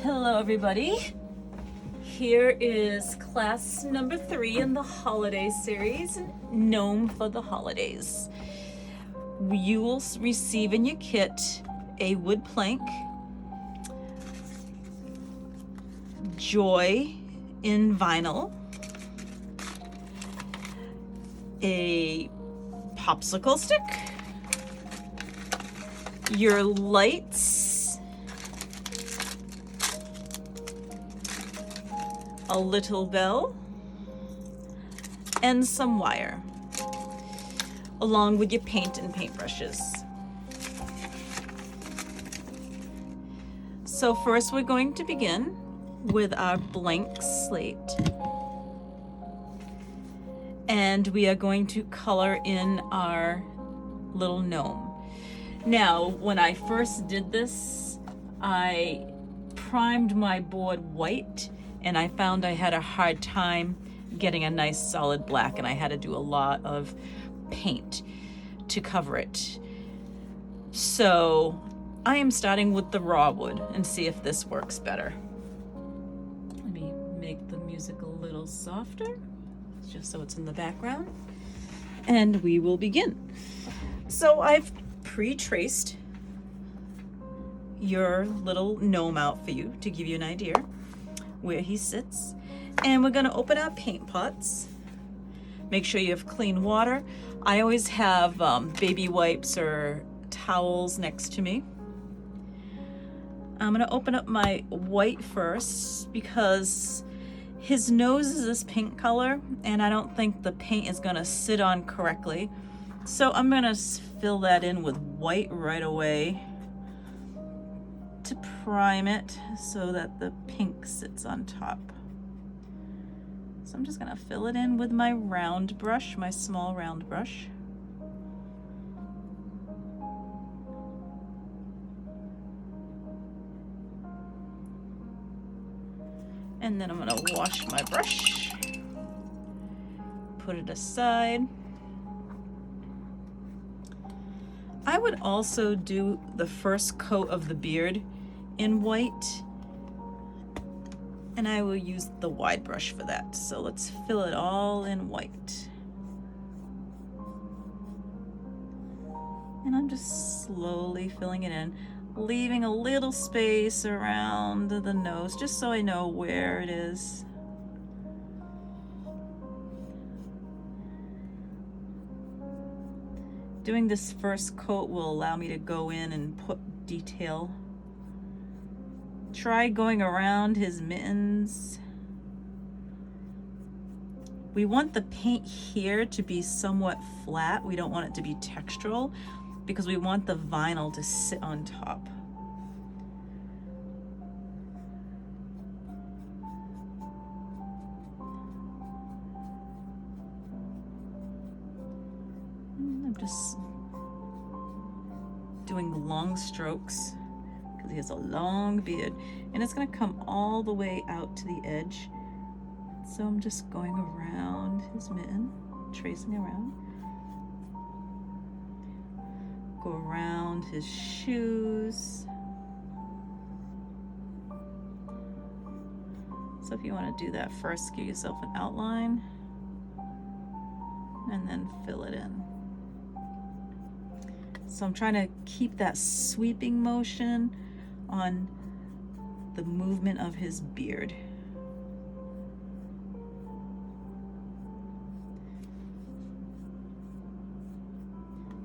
Hello everybody. Here is class number 3 in the holiday series, Gnome for the Holidays. You will receive in your kit a wood plank, joy in vinyl, a popsicle stick, your lights, a little bell, and some wire, along with your paint and paintbrushes. So first we're going to begin with our blank slate. And we are going to color in our little gnome. Now, when I first did this, I primed my board white, and I found I had a hard time getting a nice solid black, and I had to do a lot of paint to cover it. So I am starting with the raw wood and see if this works better. Let me make the music a little softer, just so it's in the background, and we will begin. So I've pre-traced your little gnome out for you to give you an idea where he sits. And we're gonna open our paint pots. Make sure you have clean water. I always have baby wipes or towels next to me. I'm gonna open up my white first because his nose is this pink color and I don't think the paint is gonna sit on correctly. So I'm gonna fill that in with white right away to prime it so that the pink sits on top. So I'm just gonna fill it in with my round brush, my small round brush. And then I'm gonna wash my brush, put it aside. I would also do the first coat of the beard in white, and I will use the wide brush for that. So let's fill it all in white. And I'm just slowly filling it in, leaving a little space around the nose just so I know where it is. Doing this first coat will allow me to go in and put detail. Try going around his mittens. We want the paint here to be somewhat flat. We don't want it to be textural because we want the vinyl to sit on top. I'm just doing long strokes because he has a long beard and it's going to come all the way out to the edge. So I'm just going around his mitten, tracing around. Go around his shoes. So if you want to do that first, give yourself an outline and then fill it in. So I'm trying to keep that sweeping motion on the movement of his beard.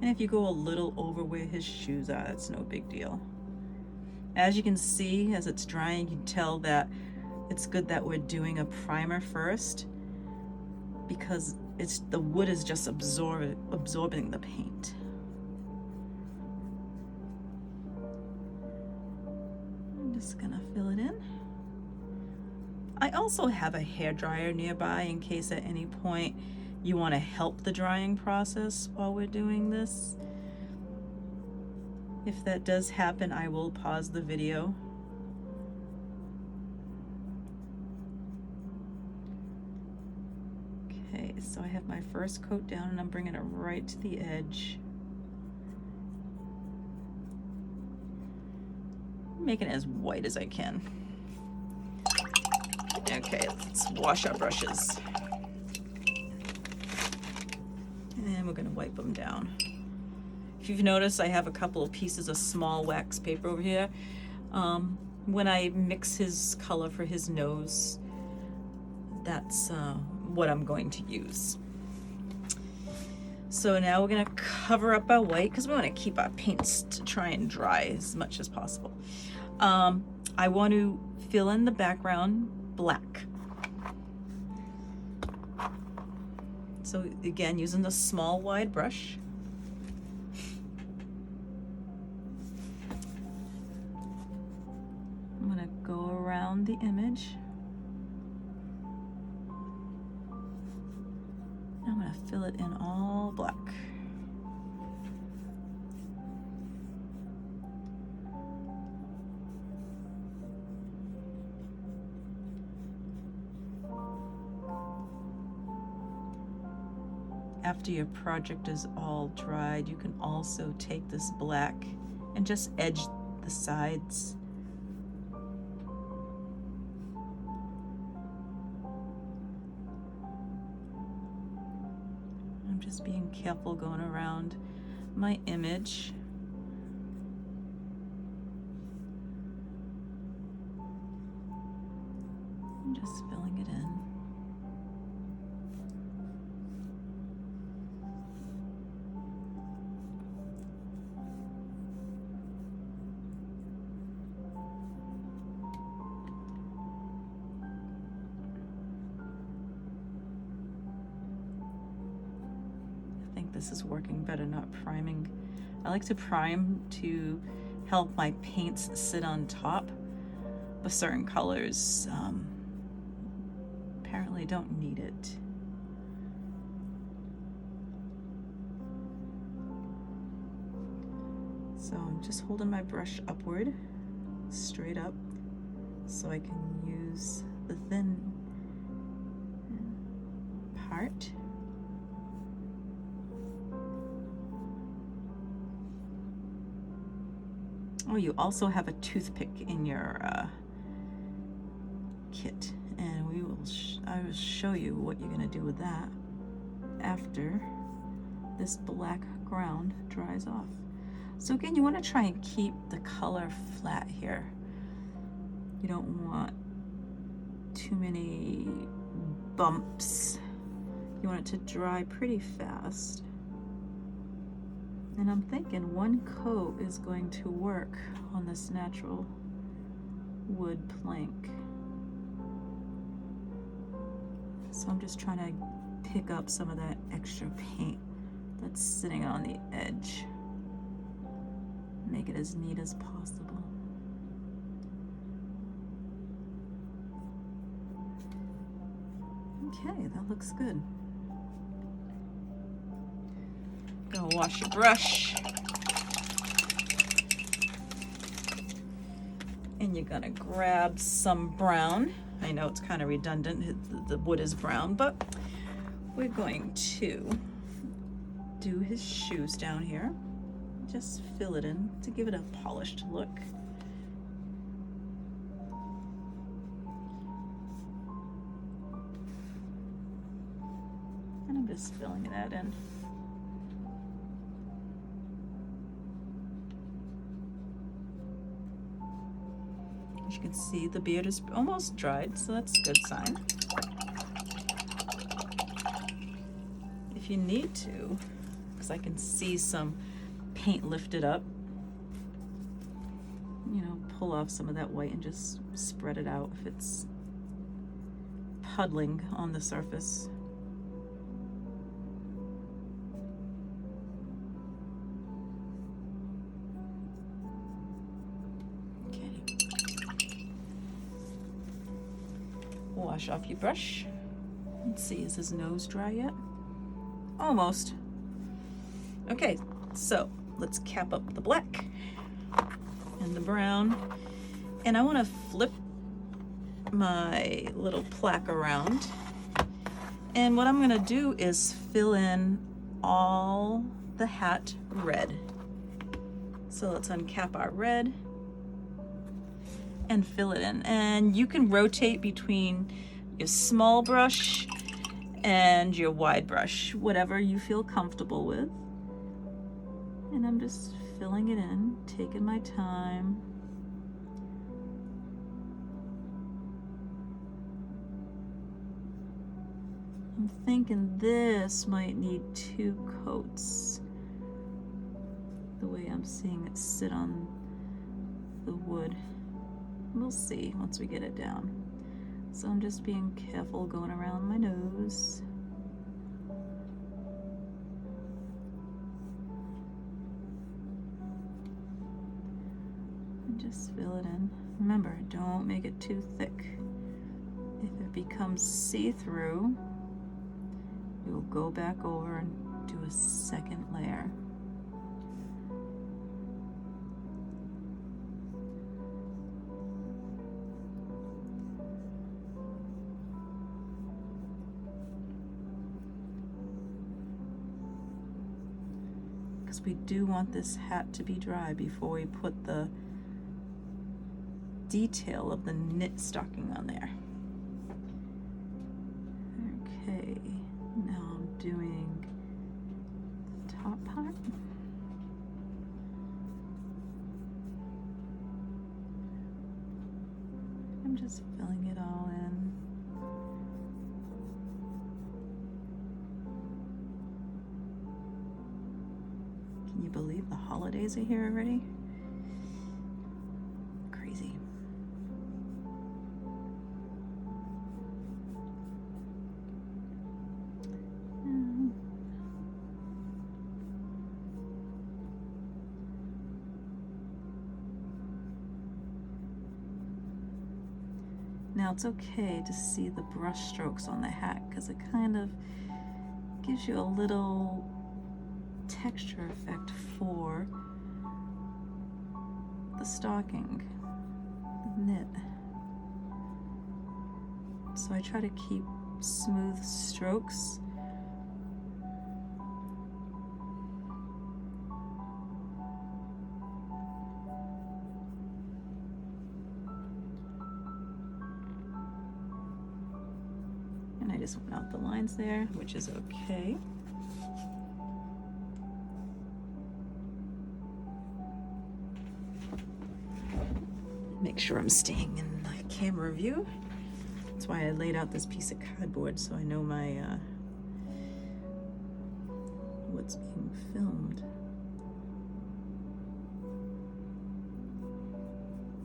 And if you go a little over where his shoes are, that's no big deal. As you can see, as it's drying, you can tell that it's good that we're doing a primer first because the wood is just absorbing the paint. Just gonna fill it in. I also have a hairdryer nearby in case at any point you want to help the drying process while we're doing this. If that does happen, I will pause the video. Okay, so I have my first coat down and I'm bringing it right to the edge. Making it as white as I can. Okay, let's wash our brushes. And we're gonna wipe them down. If you've noticed, I have a couple of pieces of small wax paper over here. When I mix his color for his nose, that's what I'm going to use. So now we're gonna cover up our white because we want to keep our paints to try and dry as much as possible. I want to fill in the background black. So again, using the small wide brush. I'm gonna go around the image. I'm gonna fill it in all black. After your project is all dried, you can also take this black and just edge the sides. I'm just being careful going around my image. I'm just filling it in. This is working better, not priming. I like to prime to help my paints sit on top, but certain colors apparently don't need it. So I'm just holding my brush upward, straight up, so I can use the thin part. Oh, you also have a toothpick in your kit, and I will show you what you're gonna do with that after this black ground dries off. So again, you want to try and keep the color flat here. You don't want too many bumps. You want it to dry pretty fast. And I'm thinking one coat is going to work on this natural wood plank. So I'm just trying to pick up some of that extra paint that's sitting on the edge. Make it as neat as possible. Okay, that looks good. Go wash your brush. And you're gonna grab some brown. I know it's kind of redundant, the wood is brown, but we're going to do his shoes down here. Just fill it in to give it a polished look. And I'm just filling that in. As you can see, the beard is almost dried, so that's a good sign. If you need to, because I can see some paint lifted up, you know, pull off some of that white and just spread it out if it's puddling on the surface. Wash off your brush. Let's see, is his nose dry yet? Almost. Okay, so let's cap up the black and the brown. And I want to flip my little plaque around. And what I'm going to do is fill in all the hat red. So let's uncap our red. and fill it in. And you can rotate between your small brush and your wide brush, whatever you feel comfortable with. And I'm just filling it in, taking my time. I'm thinking this might need 2 coats, the way I'm seeing it sit on the wood. We'll see once we get it down. So I'm just being careful going around my nose. And just fill it in. Remember, don't make it too thick. If it becomes see-through, you'll go back over and do a second layer. Because we do want this hat to be dry before we put the detail of the knit stocking on there. Okay, now I'm doing the top part. I'm just filling it all in. Can you believe the holidays are here already? Crazy. Now it's okay to see the brush strokes on the hat because it kind of gives you a little texture effect for the stocking, the knit. So I try to keep smooth strokes. And I just went out the lines there, which is okay. Make sure I'm staying in the camera view. That's why I laid out this piece of cardboard so I know my what's being filmed.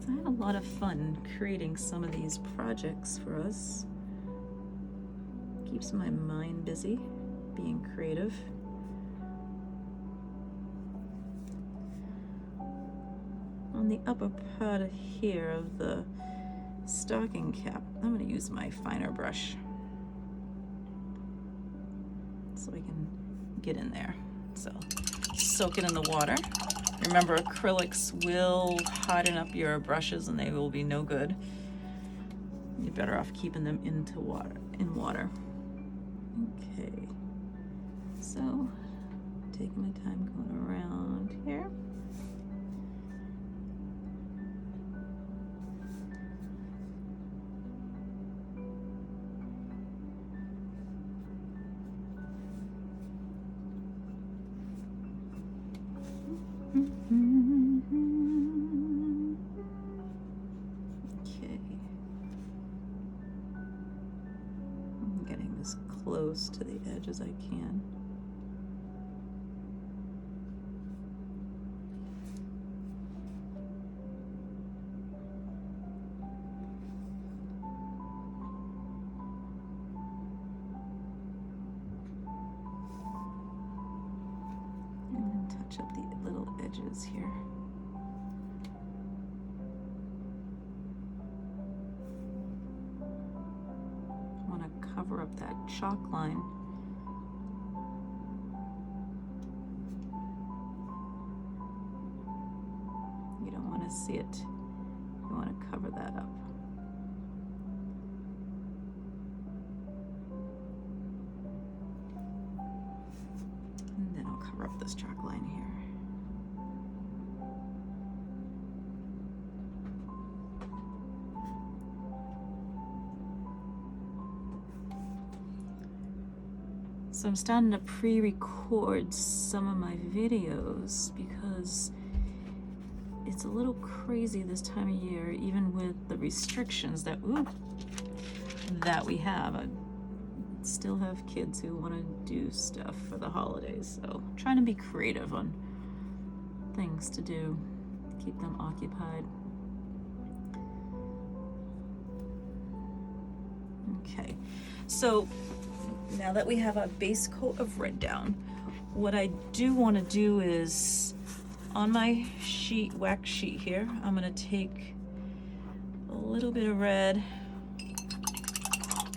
So I had a lot of fun creating some of these projects for us. Keeps my mind busy, being creative. On the upper part of here of the stocking cap, I'm going to use my finer brush so I can get in there. So soak it in the water. Remember, acrylics will harden up your brushes and they will be no good. You're better off keeping them in water. Okay, so taking my time going around here. Okay, I'm getting as close to the edge as I can. And then touch up the little edges here. Want to cover up that chalk line. You don't want to see it. You want to cover that up. And then I'll cover up this chalk line here. So I'm starting to pre-record some of my videos because it's a little crazy this time of year, even with the restrictions that we have. I still have kids who want to do stuff for the holidays, so I'm trying to be creative on things to do, keep them occupied. Okay, so now that we have our base coat of red down, what I do want to do is, on my sheet, wax sheet here, I'm going to take a little bit of red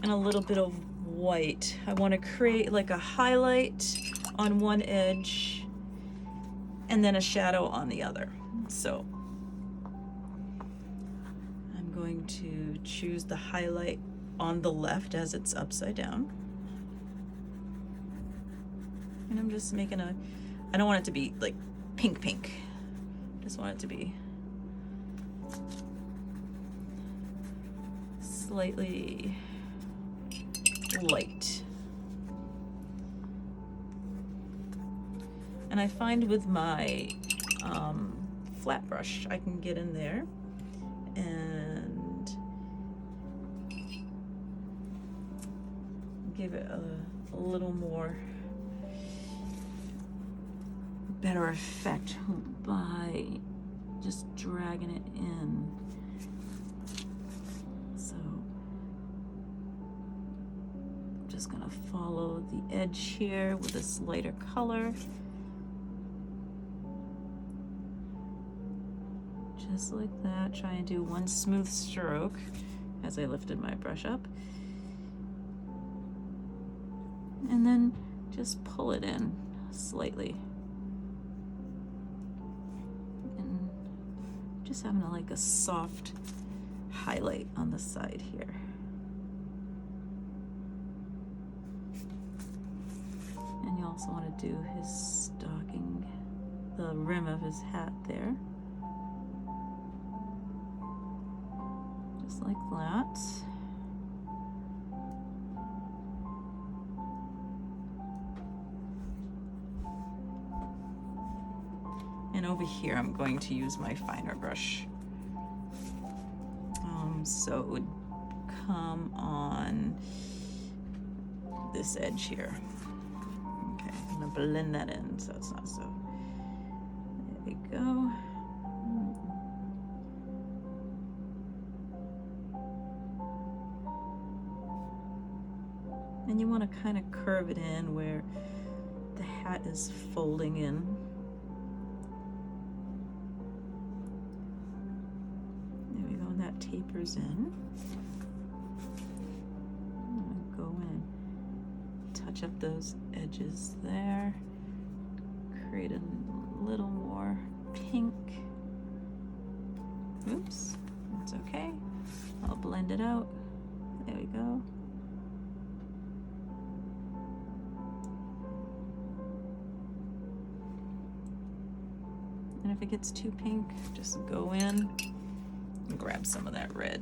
and a little bit of white. I want to create like a highlight on one edge and then a shadow on the other. So I'm going to choose the highlight on the left as it's upside down. And I'm just making I don't want it to be like pink. Just want it to be slightly light. And I find with my flat brush, I can get in there and give it a little more better effect by just dragging it in. So I'm just gonna follow the edge here with this lighter color. Just like that, try and do one smooth stroke as I lifted my brush up. And then just pull it in slightly. And just having like a soft highlight on the side here. And you also want to do his stocking, the rim of his hat there. Just like that. And over here, I'm going to use my finer brush. So it would come on this edge here. Okay, I'm gonna blend that in so it's not so. There we go. And you want to kind of curve it in where the hat is folding in. There we go, and that tapers in. I'm going to go in, touch up those edges there, create a little more pink. Oops, that's okay. I'll blend it out. There we go. And if it gets too pink, just go in and grab some of that red.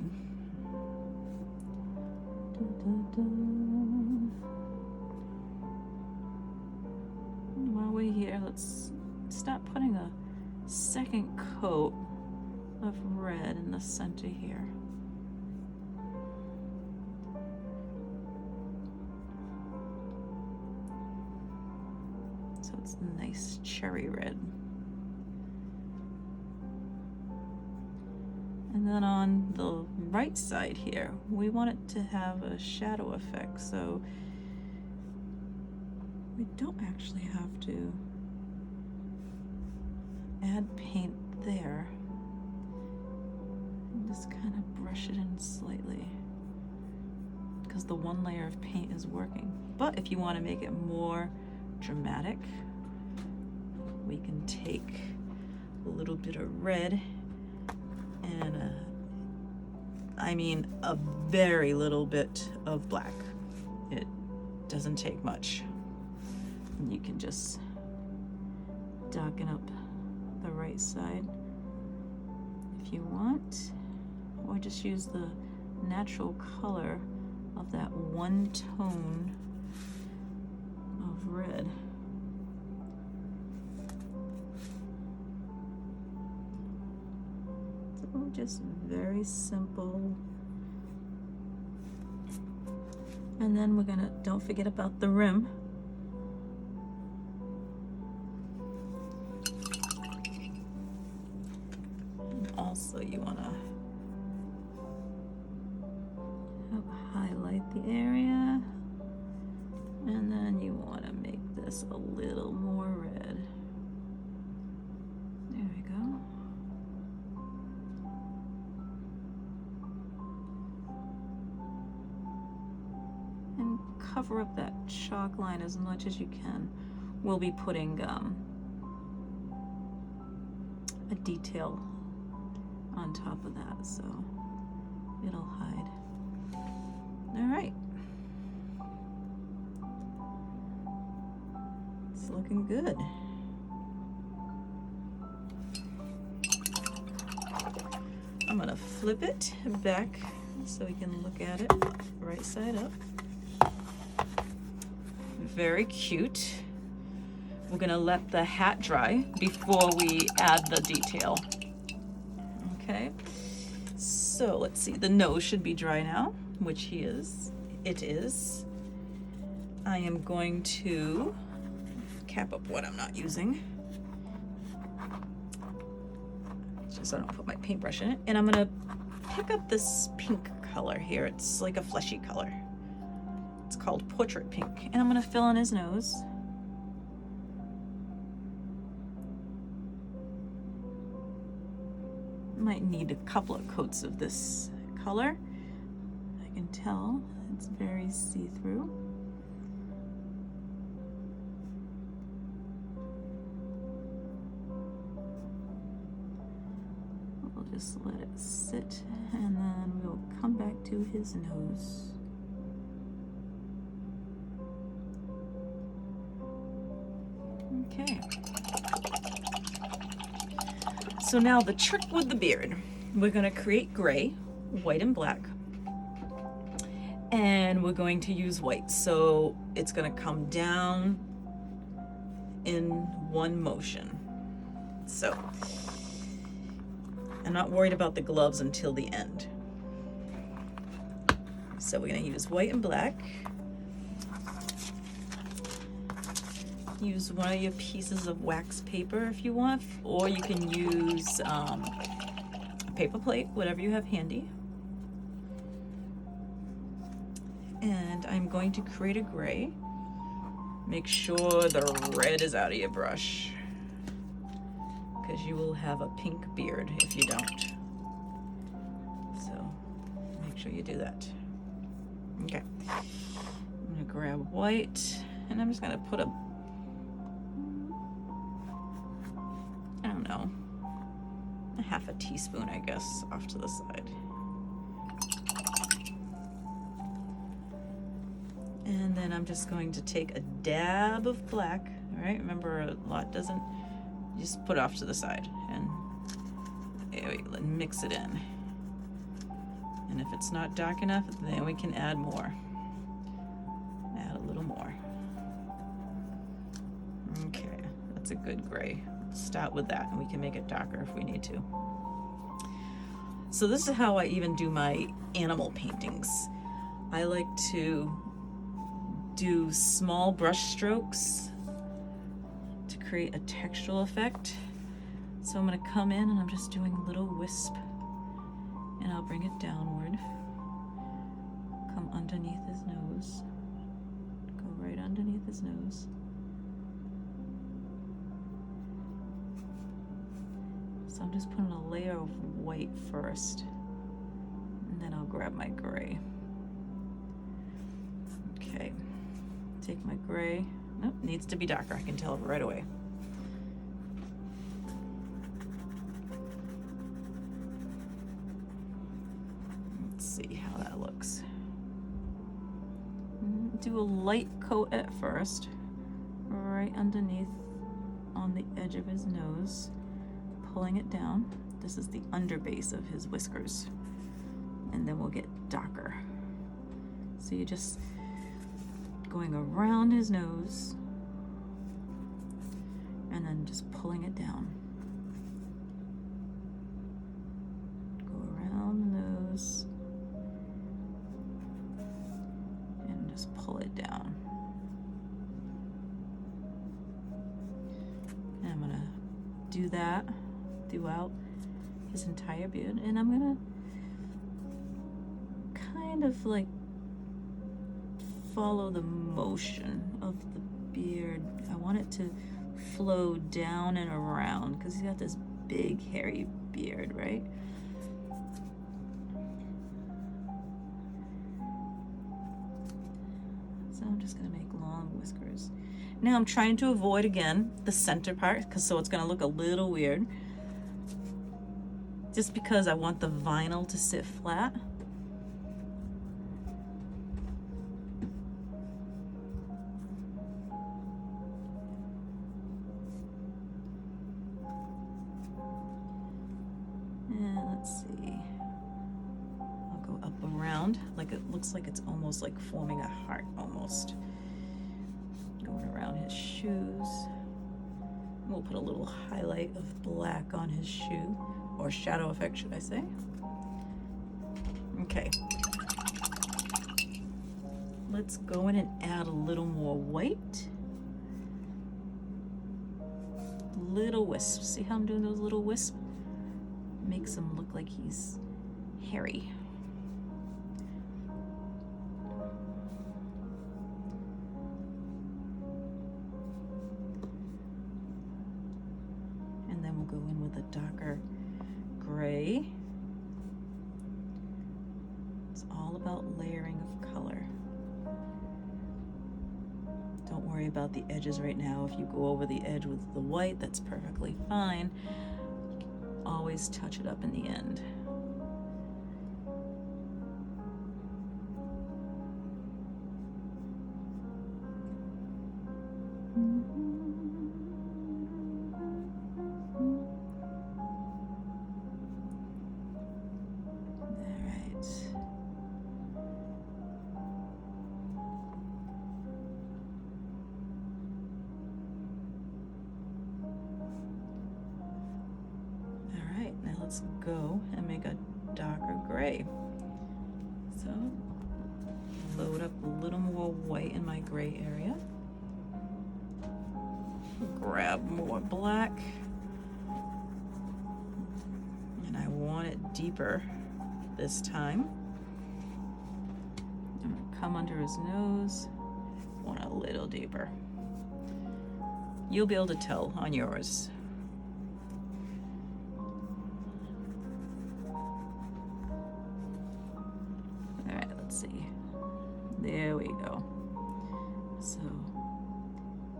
While we're here, let's start putting a second coat of red in the center here. So it's nice cherry red. And then on the right side here, we want it to have a shadow effect, so we don't actually have to add paint there. And just kind of brush it in slightly, because the one layer of paint is working. But if you want to make it more dramatic, we can take a little bit of red and a very little bit of black. It doesn't take much. And you can just darken up the right side if you want, or just use the natural color of that one tone of red. So just very simple. And then we're gonna, don't forget about the rim. And also you wanna highlight the area. And then you wanna make this a little more red. There we go. And cover up that chalk line as much as you can. We'll be putting a detail on top of that, so it'll hide. All right. It's looking good. I'm gonna flip it back so we can look at it right side up. Very cute. We're gonna let the hat dry before we add the detail. Okay, so let's see, the nose should be dry now, which he is. It is. I am going to cap up what I'm not using, just so I don't put my paintbrush in it. And I'm gonna pick up this pink color here. It's like a fleshy color. It's called Portrait Pink. And I'm gonna fill in his nose. Might need a couple of coats of this color. I can tell it's very see-through. We'll just let it sit, and then we'll come back to his nose. Okay. So now the trick with the beard, we're gonna create gray, white and black, and we're going to use white. So it's gonna come down in one motion. So I'm not worried about the gloves until the end. So we're gonna use white and black. Use one of your pieces of wax paper if you want, or you can use a paper plate, whatever you have handy. And I'm going to create a gray. Make sure the red is out of your brush, because you will have a pink beard if you don't. So make sure you do that. Okay, I'm gonna grab white, and I'm just gonna put a, I don't know, a half a teaspoon, I guess, off to the side. And then I'm just going to take a dab of black. All right, remember, a lot doesn't, you just put it off to the side, and mix it in. And if it's not dark enough, then we can add more. Add a little more. Okay, that's a good gray. Start with that, and we can make it darker if we need to. So this is how I even do my animal paintings. I like to do small brush strokes to create a textural effect. So I'm going to come in and I'm just doing a little wisp, and I'll bring it downward, come underneath his nose, go right underneath his nose. So I'm just putting a layer of white first, and then I'll grab my gray. Okay, take my gray. Nope, needs to be darker. I can tell it right away. Let's see how that looks. Do a light coat at first, right underneath on the edge of his nose, pulling it down. This is the underbase of his whiskers, and then we'll get darker. So you're just going around his nose, and then just pulling it down. Go around the nose and just pull it down. And I'm gonna do that throughout his entire beard, and I'm gonna kind of like follow the motion of the beard. I want it to flow down and around because he's got this big hairy beard, right? So I'm just gonna make long whiskers. Now I'm trying to avoid again the center part because so it's gonna look a little weird. Just because I want the vinyl to sit flat. And let's see. I'll go up around, like it looks like it's almost like forming a heart almost. Going around his shoes. We'll put a little highlight of black on his shoe, or shadow effect, should I say. Okay. Let's go in and add a little more white. Little wisps. See how I'm doing those little wisps? Makes him look like he's hairy. And then we'll go in with a darker gray. It's all about layering of color. Don't worry about the edges right now. If you go over the edge with the white, that's perfectly fine. Always touch it up in the end. Now let's go and make a darker gray. So load up a little more white in my gray area. Grab more black. And I want it deeper this time. I'm gonna come under his nose. Want a little deeper. You'll be able to tell on yours. There we go. So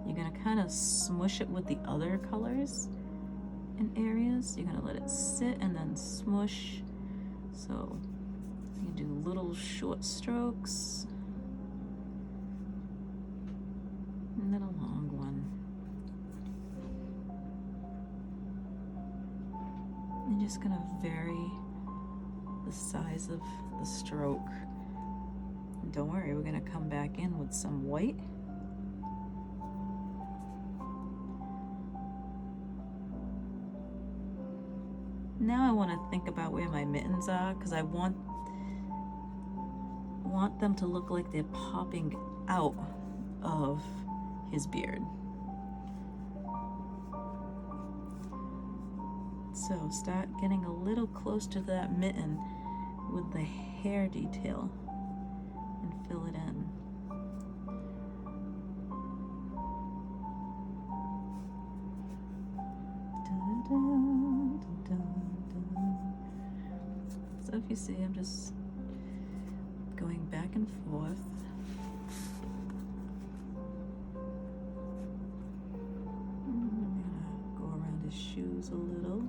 you're gonna kind of smush it with the other colors in areas. You're gonna let it sit and then smush. So you do little short strokes and then a long one. You're just gonna vary the size of the stroke. Don't worry, we're gonna come back in with some white. Now I want to think about where my mittens are because I want them to look like they're popping out of his beard. So start getting a little close to that mitten with the hair detail. And fill it in. So if you see, I'm just going back and forth. I'm gonna go around his shoes a little.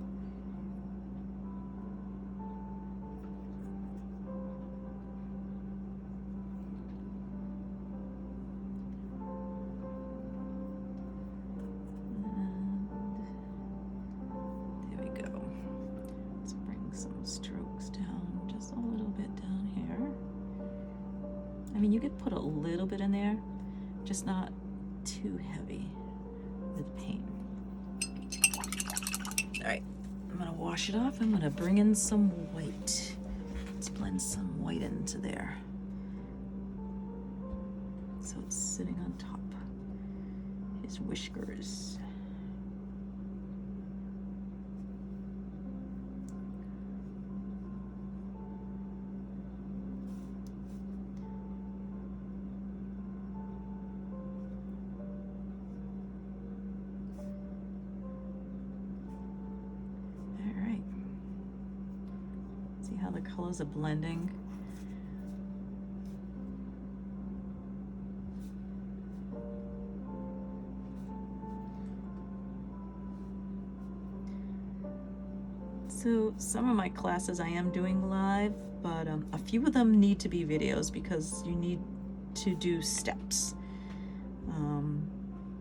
I mean, you could put a little bit in there, just not too heavy with paint. All right, I'm gonna wash it off. I'm gonna bring in some white. Let's blend some white into there. So it's sitting on top. His whiskers. All right. See how the colors are blending? So some of my classes I am doing live, but a few of them need to be videos because you need to do steps.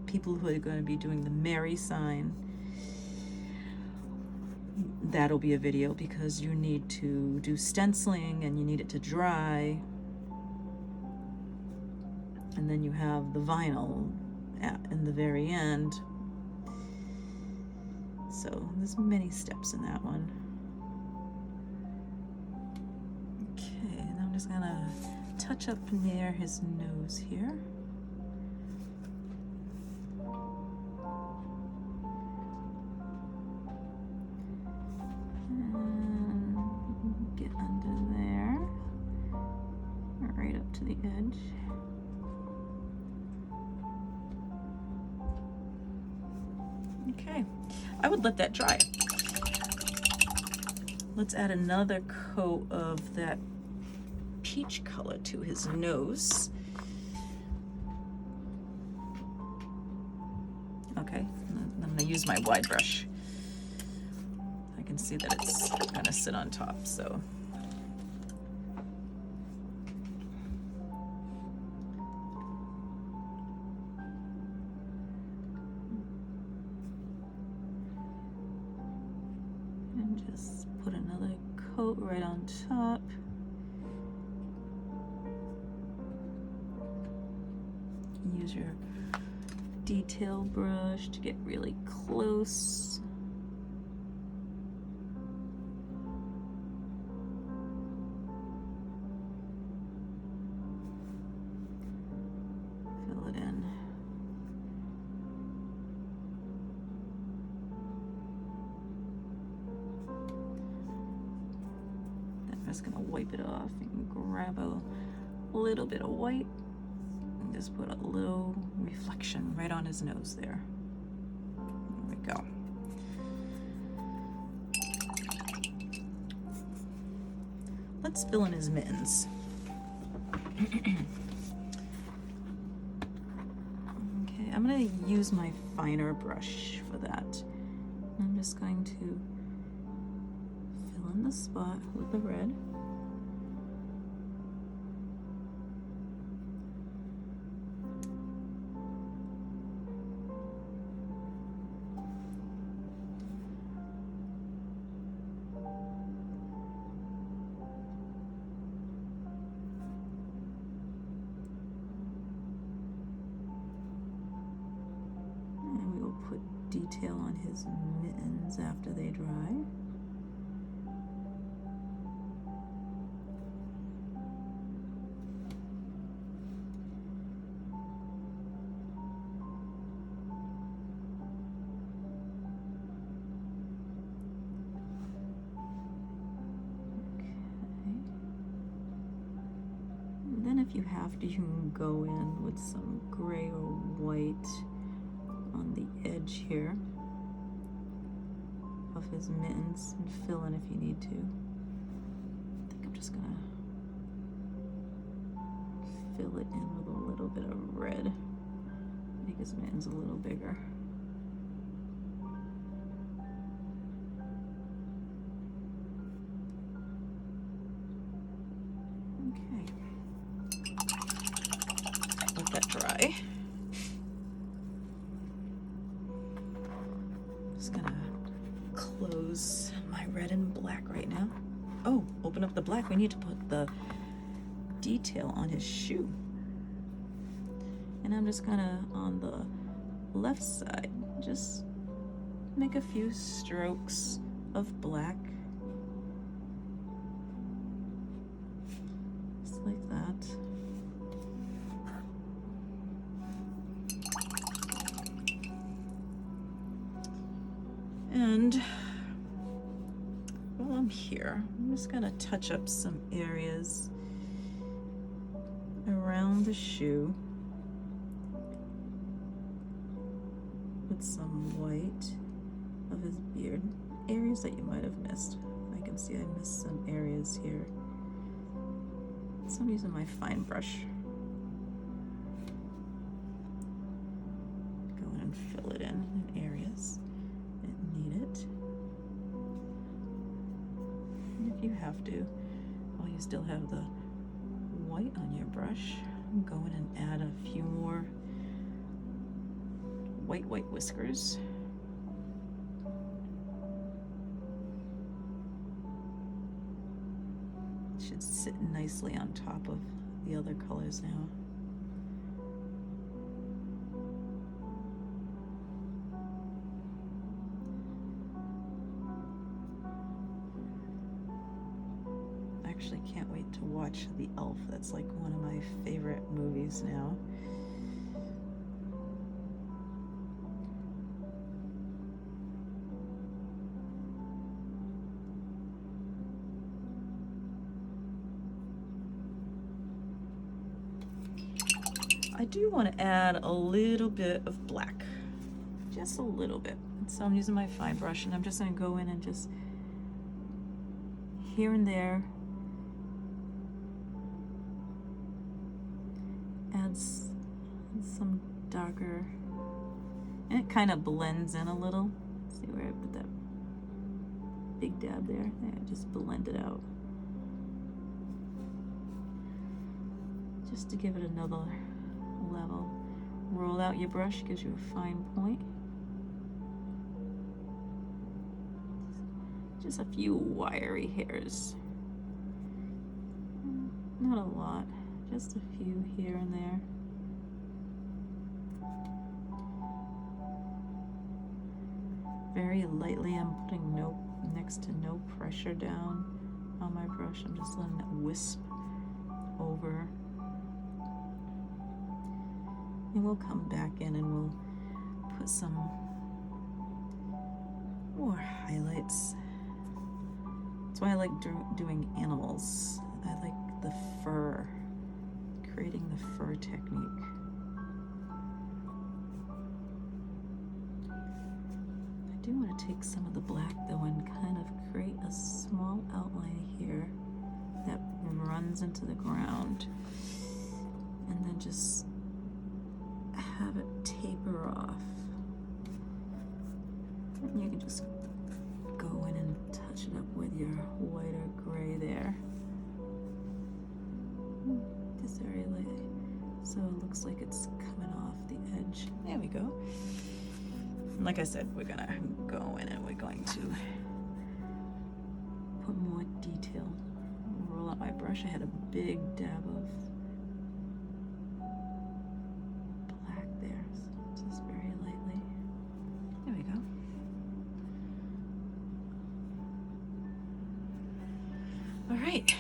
People who are going to be doing the Mary sign, that'll be a video because you need to do stenciling and you need it to dry. And then you have the vinyl in the very end. So there's many steps in that one. Okay, and I'm just gonna touch up near his nose here. And get under there, right up to the edge. Okay, I would let that dry. Let's add another coat of that peach color to his nose. Okay, I'm gonna use my wide brush. I can see that it's gonna sit on top, so. And just put another coat right on top. Use your detail brush to get really close. Fill it in. I'm just gonna wipe it off and grab a little bit of white and just put a little reflection right on his nose there. There we go. Let's fill in his mittens. Okay, I'm gonna use my finer brush for that. I'm just going to fill in the spot with the red. And we will put detail on his mittens after they dry. Then if you have to, you can go in with some gray or white on the edge here of his mittens and fill in if you need to. I think I'm just gonna fill it in with a little bit of red, make his mittens a little bigger. Okay. Let that dry. Just gonna close my red and black right now. Oh, open up the black. We need to put the detail on his shoe. And I'm just gonna, on the left side, just make a few strokes of black. Just like that. And while I'm here, I'm just gonna touch up some areas around the shoe with some white of his beard. Areas that you might have missed. I can see I missed some areas here. So I'm using my fine brush. Go in and fill it in areas that need it. And if you have to, while you still have the white on your brush, go in and add a few more white whiskers. Should sit nicely on top of the other colors now. I actually can't wait to watch The Elf. That's like one of my favorite movies now. I do want to add a little bit of black, just a little bit. And so I'm using my fine brush and I'm just going to go in and just here and there add some darker, and it kind of blends in a little. See where I put that big dab there? There, just blend it out. Just to give it another level. Roll out your brush, gives you a fine point. Just a few wiry hairs. Not a lot, just a few here and there. Very lightly, I'm putting next to no pressure down on my brush. I'm just letting it wisp over. And we'll come back in and we'll put some more highlights. That's why I like doing animals. I like the fur, creating the fur technique. I do want to take some of the black though and kind of create a small outline here that runs into the ground, and then just have it taper off. And you can just go in and touch it up with your white or gray there. Just very lightly. So it looks like it's coming off the edge. There we go. And like I said, we're gonna go in and we're going to put more detail. Roll out my brush. I had a big dab of All right,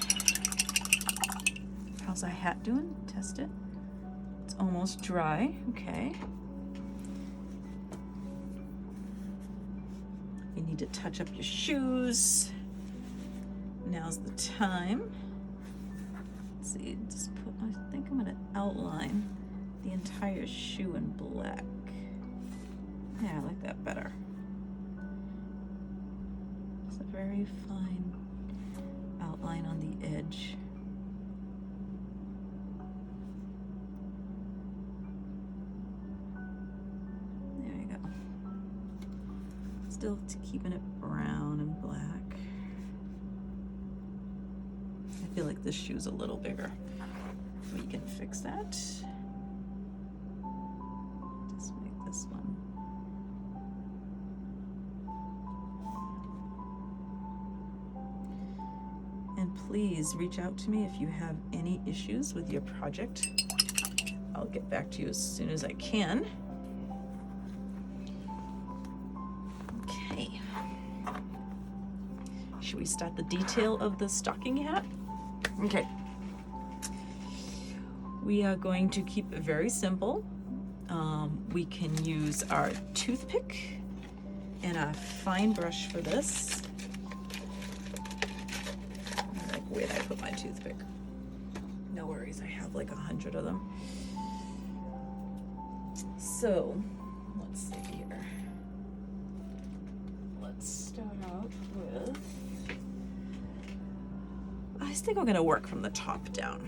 how's our hat doing? Test it. It's almost dry, okay. You need to touch up your shoes. Now's the time. Let's see, just put, I think I'm gonna outline the entire shoe in black. Yeah, I like that better. It's a very fine outline on the edge. There we go. Still keeping it brown and black. I feel like this shoe's a little bigger. We can fix that. Just make this one. And please reach out to me if you have any issues with your project. I'll get back to you as soon as I can. Should we start the detail of the stocking hat? Okay. We are going to keep it very simple. We can use our toothpick and a fine brush for this. Like, where did I put my toothpick? No worries, I have like 100 of them. So, let's see here. Let's start out with, I think I'm gonna work from the top down.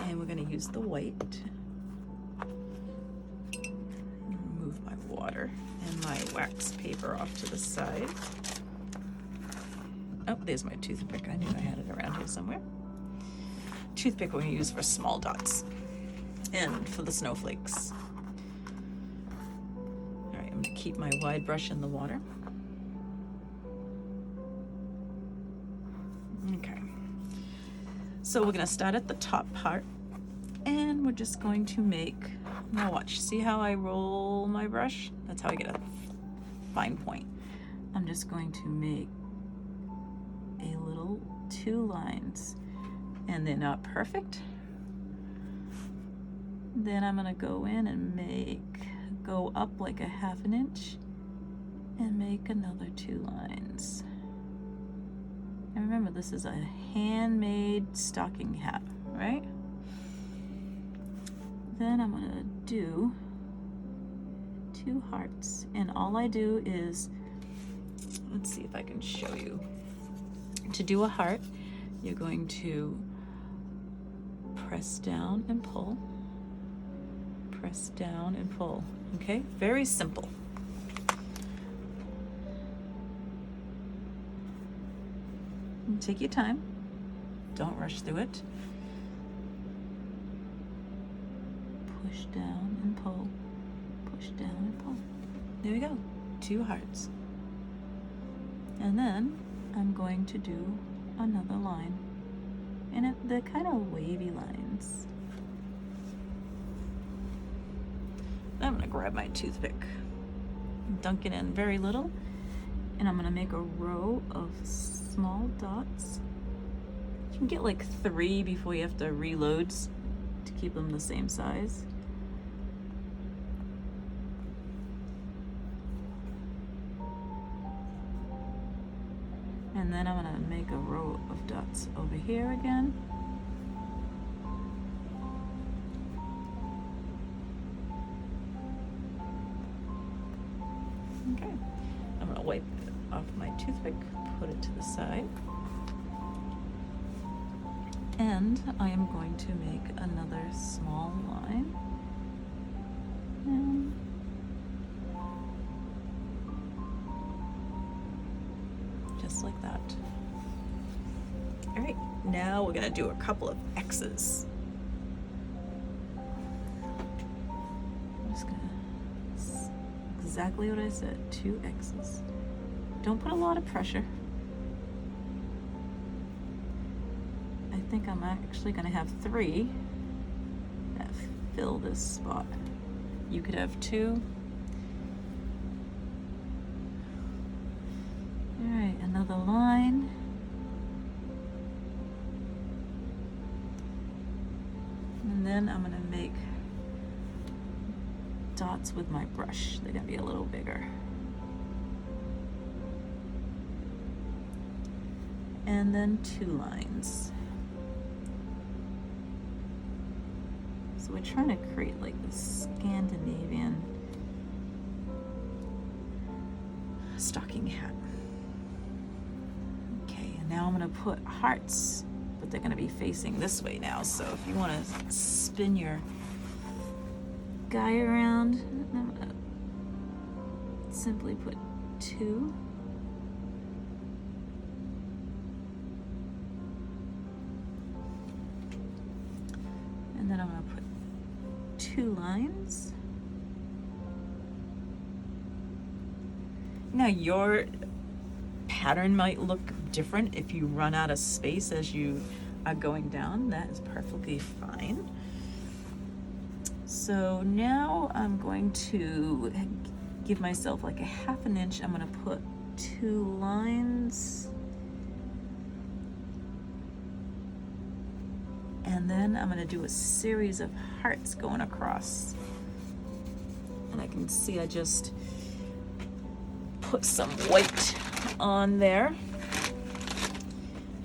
And we're gonna use the white. Remove my water and my wax paper off to the side. Oh, there's my toothpick. I knew I had it around here somewhere. Toothpick we're gonna use for small dots and for the snowflakes. All right, I'm gonna keep my wide brush in the water. Okay. So we're gonna start at the top part, and we're just going to make, now watch, see how I roll my brush? That's how I get a fine point. I'm just going to make a little 2 lines, and they're not perfect. Then I'm gonna go in and go up like a 1/2 inch and make another 2 lines. And remember, this is a handmade stocking hat, right? Then I'm gonna do 2 hearts, and all I do is, let's see if I can show you. To do a heart, you're going to press down and pull, press down and pull, okay? Very simple. And take your time, don't rush through it. Push down and pull, push down and pull. There we go, 2 hearts. And then I'm going to do another line, and they're kind of wavy lines. I'm gonna grab my toothpick, dunk it in very little, and I'm gonna make a row of small dots. You can get like 3 before you have to reload to keep them the same size. And then I'm gonna make a row of dots over here again. Okay, I'm gonna wipe off my toothpick, put it to the side. And I am going to make another small line. And just like that. All right, now we're gonna do a couple of X's. I'm just gonna, exactly what I said, 2 X's. Don't put a lot of pressure. I think I'm actually gonna have 3 that fill this spot. You could have 2. All right, another line. And then I'm gonna make dots with my brush. They're gonna be a little bigger. And then 2 lines. So we're trying to create like this Scandinavian stocking hat. Okay, and now I'm gonna put hearts, but they're gonna be facing this way now. So if you wanna spin your guy around, I'm gonna simply put 2. And then I'm gonna put 2 lines. Now your pattern might look different if you run out of space as you are going down. That is perfectly fine. So now I'm going to give myself like a 1/2 inch. I'm gonna put 2 lines. And then I'm gonna do a series of hearts going across. And I can see I just put some white on there.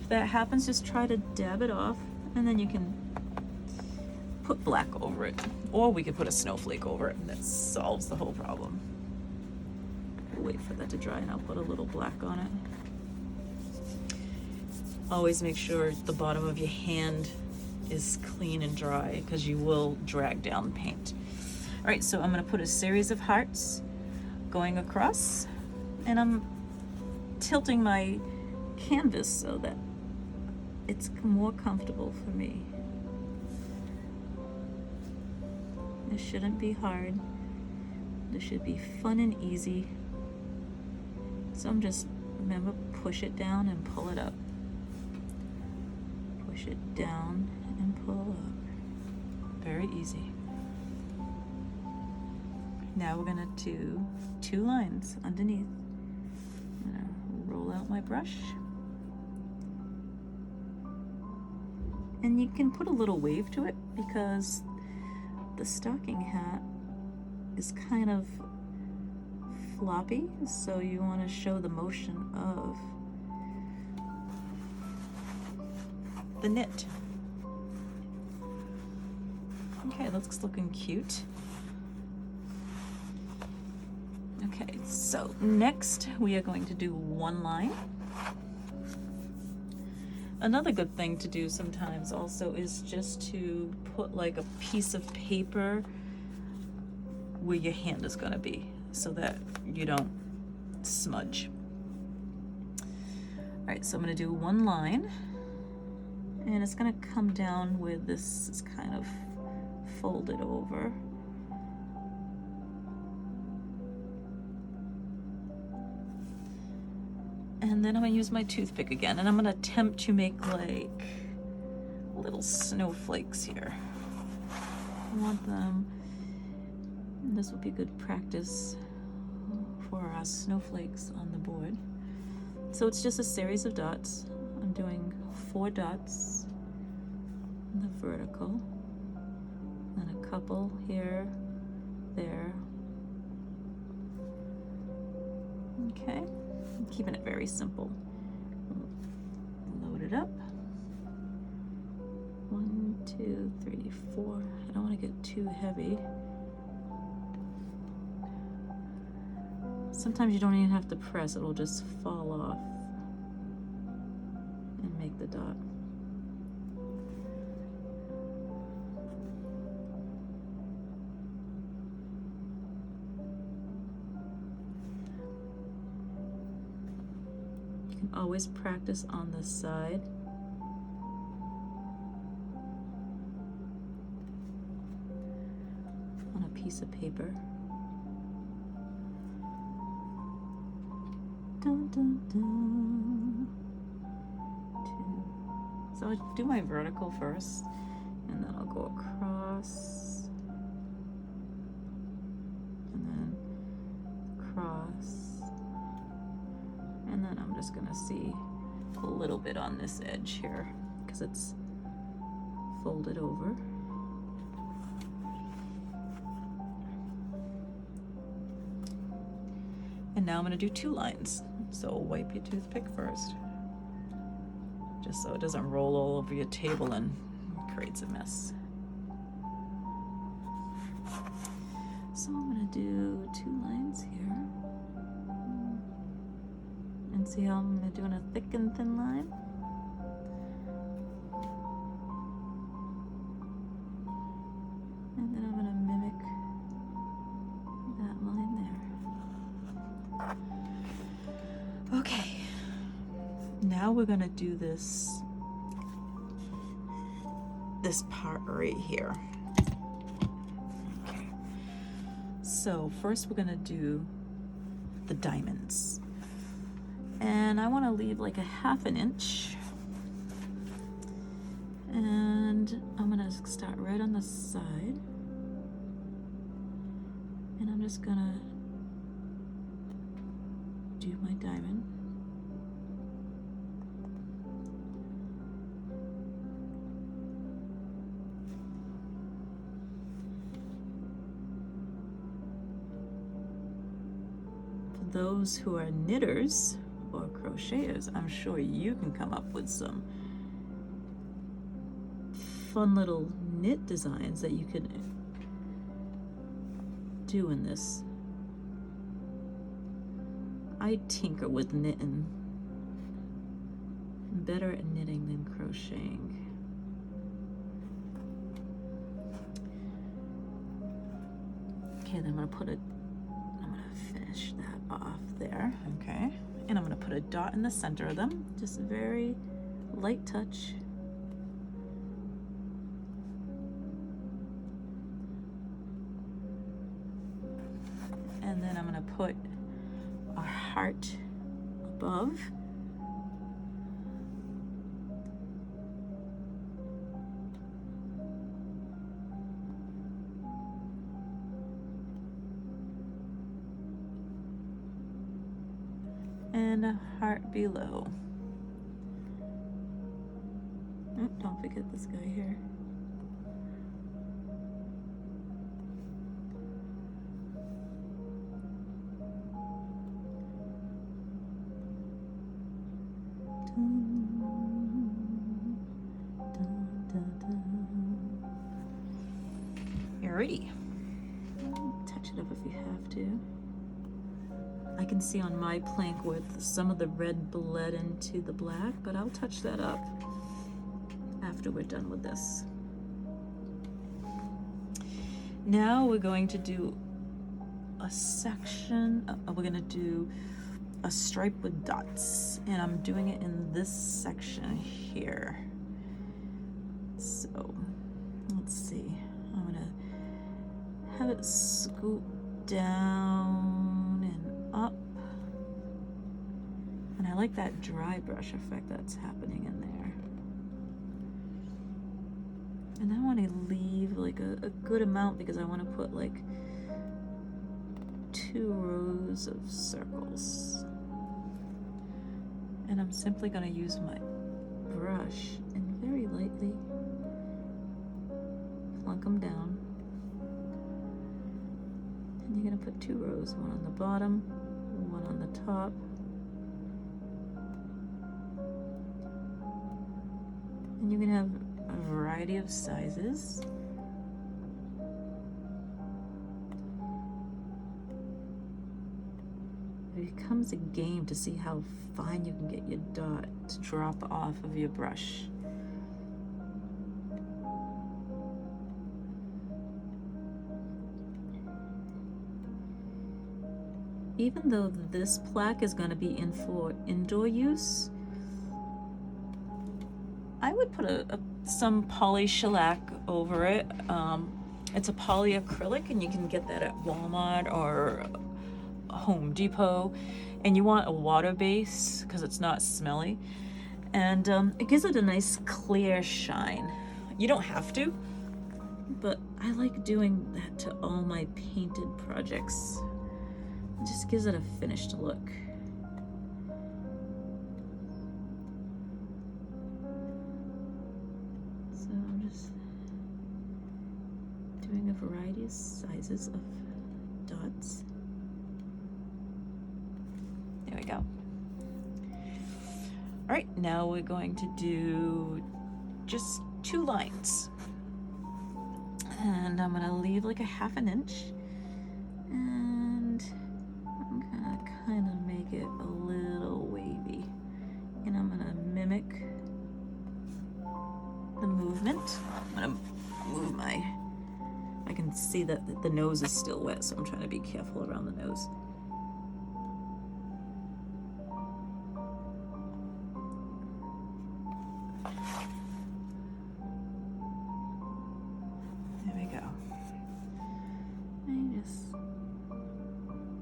If that happens, just try to dab it off, and then you can put black over it. Or we could put a snowflake over it, and that solves the whole problem. We'll wait for that to dry, and I'll put a little black on it. Always make sure the bottom of your hand is clean and dry, because you will drag down paint. All right, so I'm gonna put a series of hearts going across, and I'm tilting my canvas so that it's more comfortable for me. This shouldn't be hard. This should be fun and easy. So I'm just, remember, push it down and pull it up. Push it down and pull up. Very easy. Now we're gonna do 2 lines underneath. I'm gonna roll out my brush. And you can put a little wave to it because the stocking hat is kind of floppy, so you want to show the motion of the knit. Okay, that's looking cute. Okay, so next we are going to do 1 line. Another good thing to do sometimes also is just to put like a piece of paper where your hand is going to be so that you don't smudge. All right, so I'm going to do 1 line, and it's going to come down where this is kind of folded over. And then I'm gonna use my toothpick again, and I'm gonna attempt to make like little snowflakes here. I want them, this will be good practice for our snowflakes on the board. So it's just a series of dots. I'm doing 4 dots in the vertical, and a couple here, there. Okay. Keeping it very simple. Load it up. 1, 2, 3, 4. I don't want to get too heavy. Sometimes you don't even have to press, it'll just fall off and make the dot. Always practice on the side. On a piece of paper. Dun, dun, dun. 2. So I'll do my vertical first, and then I'll go across, and then cross. And then I'm just gonna see a little bit on this edge here because it's folded over. And now I'm gonna do 2 lines. So wipe your toothpick first, just so it doesn't roll all over your table and creates a mess. So I'm gonna do 2 lines here. And see how I'm doing a thick and thin line? And then I'm going to mimic that line there. Okay, now we're going to do this part right here. Okay. So first we're going to do the diamonds. And I want to leave like a 1/2 inch, and I'm gonna start right on the side, and I'm just gonna do my diamond. For those who are knitters or crocheters, I'm sure you can come up with some fun little knit designs that you can do in this. I tinker with knitting. I'm better at knitting than crocheting. Okay, then I'm gonna finish that off there, okay? And I'm gonna put a dot in the center of them, just a very light touch. And then I'm gonna put a heart above. And a heart below. Oh, don't forget this guy here. Alrighty. Touch it up if you have to. I can see on my plank where some of the red bled into the black, but I'll touch that up after we're done with this. Now we're going to do a section, we're gonna do a stripe with dots, and I'm doing it in this section here. So let's see, I'm gonna have it scoop down and up, and I like that dry brush effect that's happening in there. And I want to leave like a good amount because I want to put like 2 rows of circles. And I'm simply going to use my brush and very lightly plunk them down. And you're going to put 2 rows, one on the bottom, one on the top. And you can have a variety of sizes. It becomes a game to see how fine you can get your dot to drop off of your brush. Even though this plaque is going to be in for indoor use, I would put some poly shellac over it. It's a poly acrylic, and you can get that at Walmart or Home Depot. And you want a water base because it's not smelly, and it gives it a nice clear shine. You don't have to, but I like doing that to all my painted projects. It just gives it a finished look. So I'm just doing a variety of sizes of dots. There we go. All right, now we're going to do just 2 lines. And I'm gonna leave like a 1/2 inch. And I'm gonna kind of make it a little wavy. And I'm gonna mimic the movement. I'm gonna move I can see that the nose is still wet, so I'm trying to be careful around the nose. There we go. And just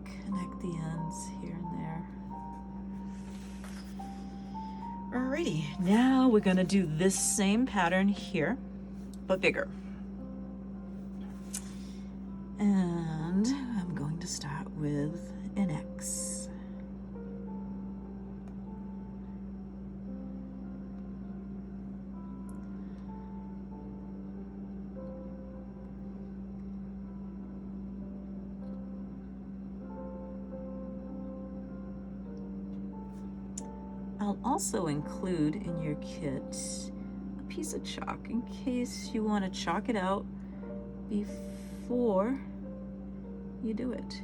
connect the ends here and there. Alrighty, now we're gonna do this same pattern here, but bigger. And I'm going to start with an X. I'll also include in your kit a piece of chalk in case you want to chalk it out before you do it.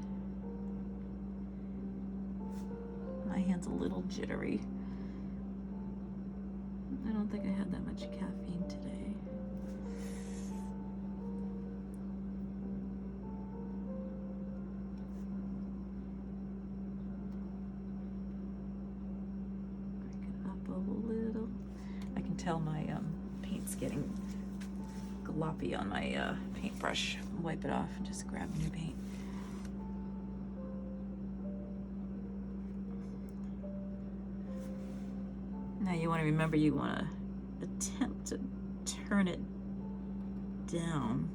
My hand's a little jittery. I don't think I had that much caffeine today. A little. I can tell my paint's getting gloppy on my paintbrush. Wipe it off and just grab new paint. Now you want to remember, you want to attempt to turn it down.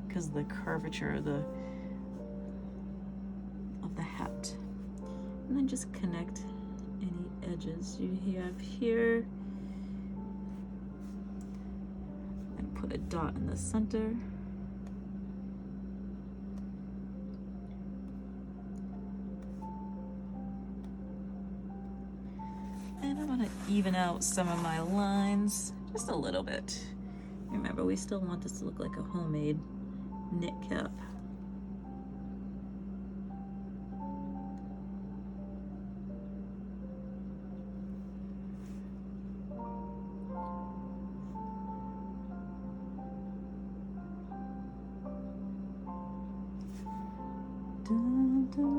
Because of the curvature of the hat. And then just connect any edges you have here. And put a dot in the center. And I'm going to even out some of my lines just a little bit. Remember, we still want this to look like a homemade knit cap. Dun, dun.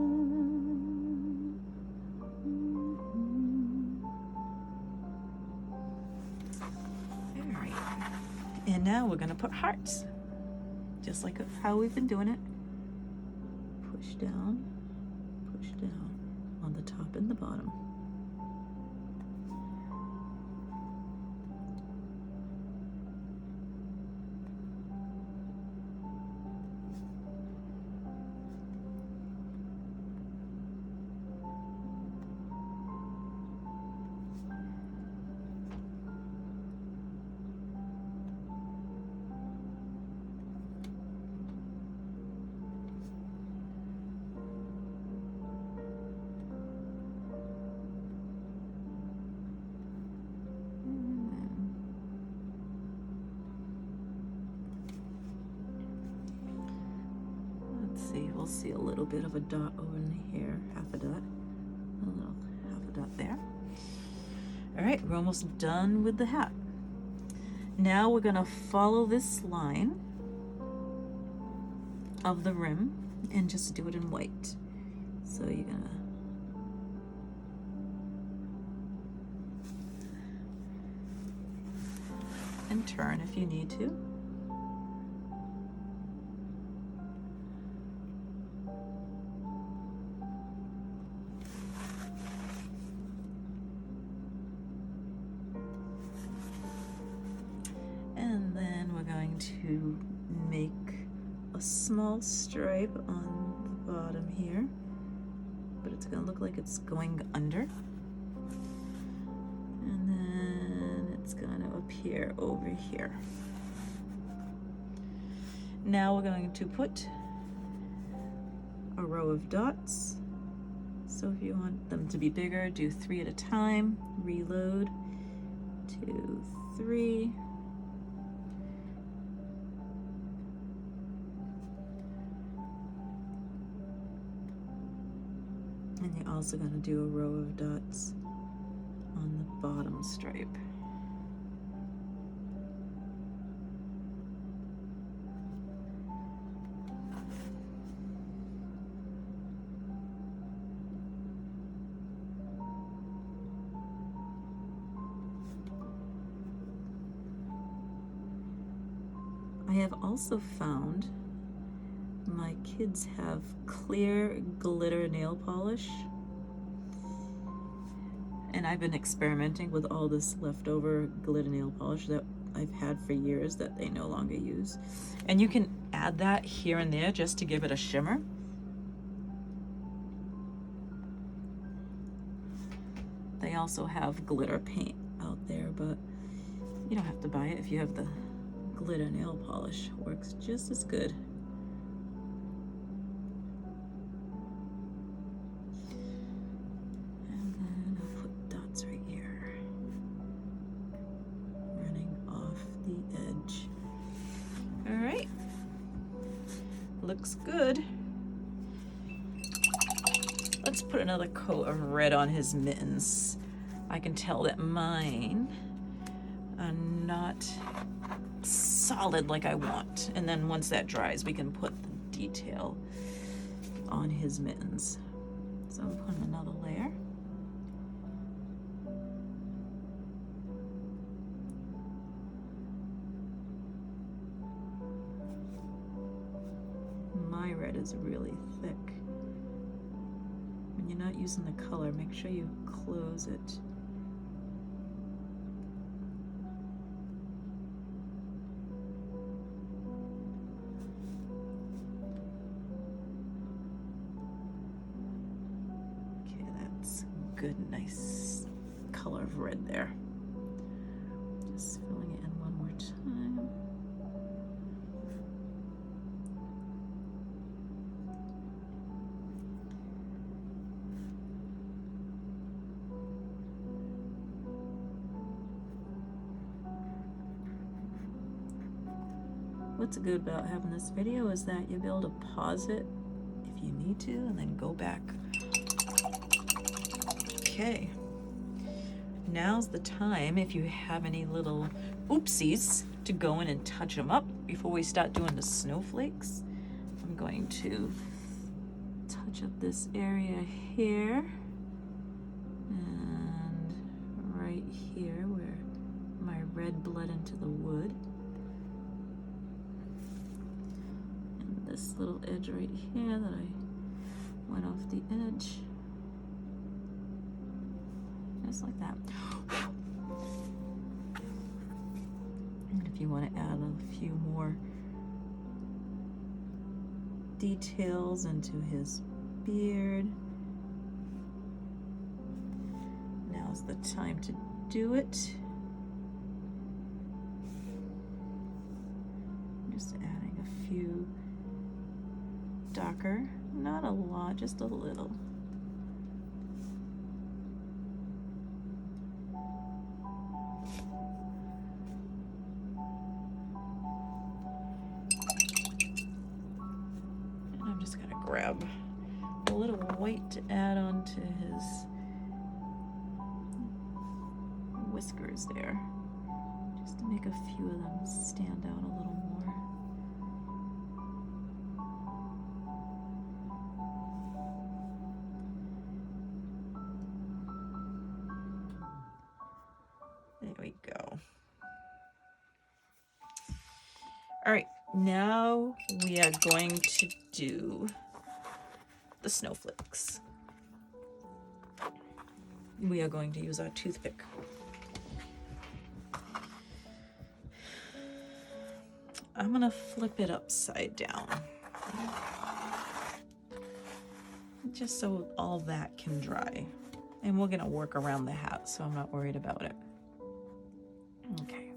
All right, and now we're going to put hearts. Just like how we've been doing it. Push down on the top and the bottom. We'll see a little bit of a dot over in here, half a dot, half a dot there. All right, we're almost done with the hat. Now we're gonna follow this line of the rim and just do it in white. So you're gonna and turn if you need to. And then we're going to make a small stripe on the bottom here, but it's going to look like it's going under. And then it's going to appear over here. Now we're going to put a row of dots. So if you want them to be bigger, do 3 at a time, reload, 2, 3. And you're also going to do a row of dots on the bottom stripe. I have also found my kids have clear glitter nail polish, and I've been experimenting with all this leftover glitter nail polish that I've had for years that they no longer use. And you can add that here and there just to give it a shimmer. They also have glitter paint out there, but you don't have to buy it if you have the glitter nail polish works just as good. And then I'll put dots right here, running off the edge. All right, looks good. Let's put another coat of red on his mittens. I can tell that mine are not solid like I want. And then once that dries, we can put the detail on his mittens. So I'm putting another layer. My red is really thick. When you're not using the color, make sure you close it. Okay, that's good, nice color of red there. Just filling it in one more time. What's good about having this video is that you'll be able to pause it if you need to and then go back. Okay, now's the time, if you have any little oopsies, to go in and touch them up before we start doing the snowflakes. I'm going to touch up this area here and right here where my red bled into the wood. This little edge right here that I went off the edge, just like that. And if you want to add a few more details into his beard, now's the time to do it. I'm just adding a few darker, not a lot, just a little. And I'm just gonna grab a little white to add on to his whiskers there, just to make a few of them stand out a little more. There we go. All right, now we are going to do the snowflakes. We are going to use our toothpick. I'm gonna flip it upside down, just so all that can dry. And we're gonna work around the hat, so I'm not worried about it. Okay,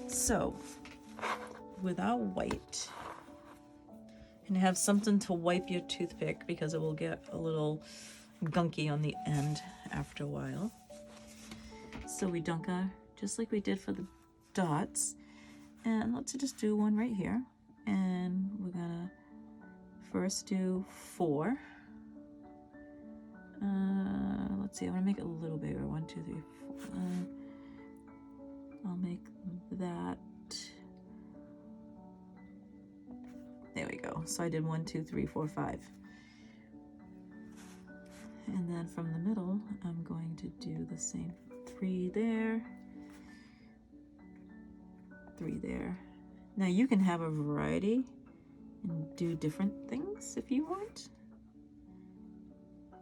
so with our white, and have something to wipe your toothpick because it will get a little gunky on the end after a while. So we dunk our, just like we did for the dots, and let's just do one right here. And we're gonna first do 4. Let's see, I want to make it a little bigger. 1, 2, 3, 4. I'll make that. There we go. So I did 1, 2, 3, 4, 5. And then from the middle, I'm going to do the same. 3 there, 3 there. Now you can have a variety and do different things if you want.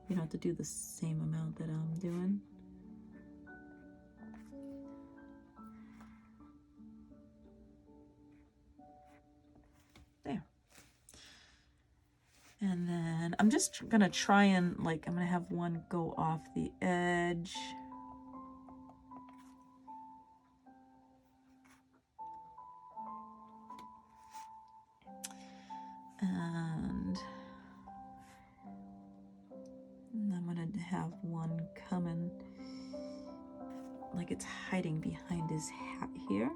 You don't have to do the same amount that I'm doing. There. And then I'm just gonna try and, like, I'm gonna have one go off the edge. And I'm gonna have one coming like it's hiding behind his hat here.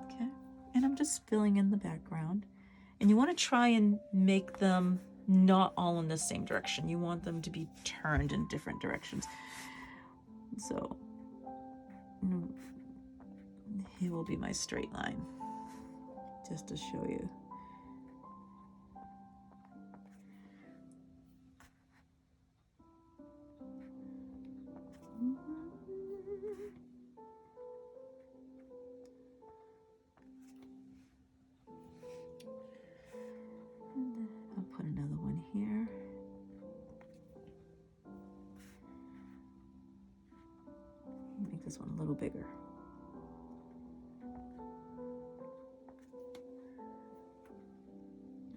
Okay, and I'm just filling in the background. And you want to try and make them not all in the same direction. You want them to be turned in different directions. So here will be my straight line, just to show you. I'll put another one here. Make this one a little bigger.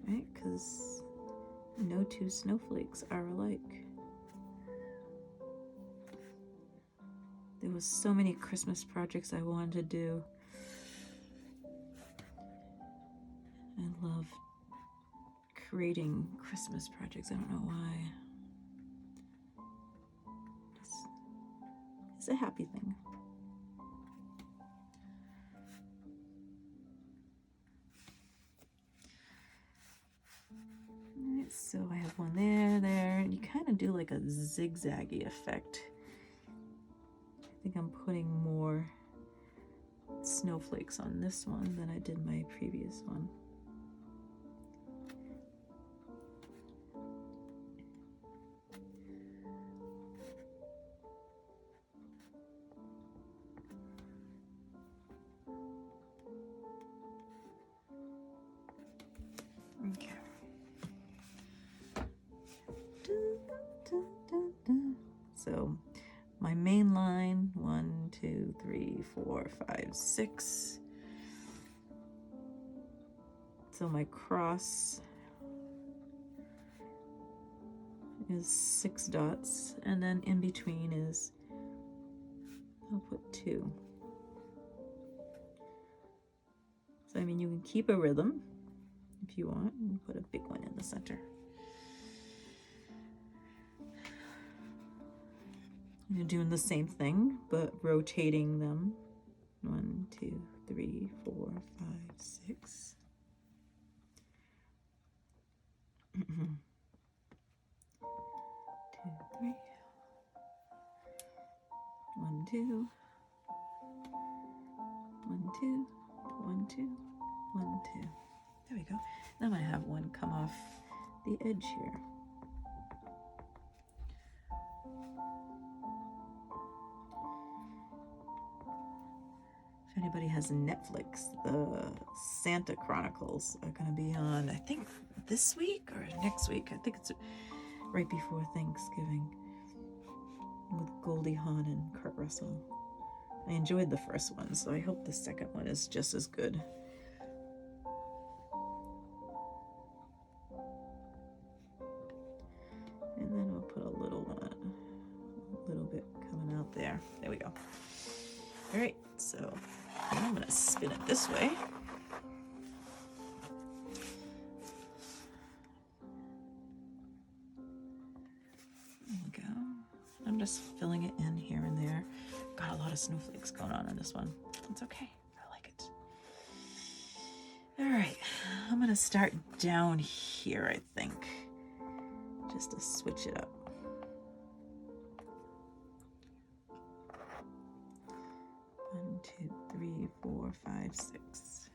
Right, because no two snowflakes are alike. There was so many Christmas projects I wanted to do. I love creating Christmas projects. I don't know why. It's a happy thing. All right, so I have one there, and you kind of do like a zigzaggy effect. I think I'm putting more snowflakes on this one than I did my previous one. Okay. So my main line, 1, 2, 3, 4, 5, 6. So my cross is 6 dots, and then in between is, I'll put 2. So I mean, you can keep a rhythm if you want, and put a big one in the center. You're doing the same thing, but rotating them. 1, 2, 3, 4, 5, 6. 2, 3. 1, 2. 1, 2. 1, 2. 1, 2. There we go. Now I'm going to have one come off the edge here. If anybody has Netflix, the Santa Chronicles are going to be on, I think, this week or next week. I think it's right before Thanksgiving, with Goldie Hawn and Kurt Russell. I enjoyed the first one, so I hope the second one is just as good. And then I'll put a little bit coming out there. There we go. All right, so I'm gonna spin it this way. There we go. I'm just filling it in here and there. Got a lot of snowflakes going on in this one. It's okay, I like it. All right, I'm gonna start down here, I think, just to switch it up. One, 2, 3, 4, 5, 6.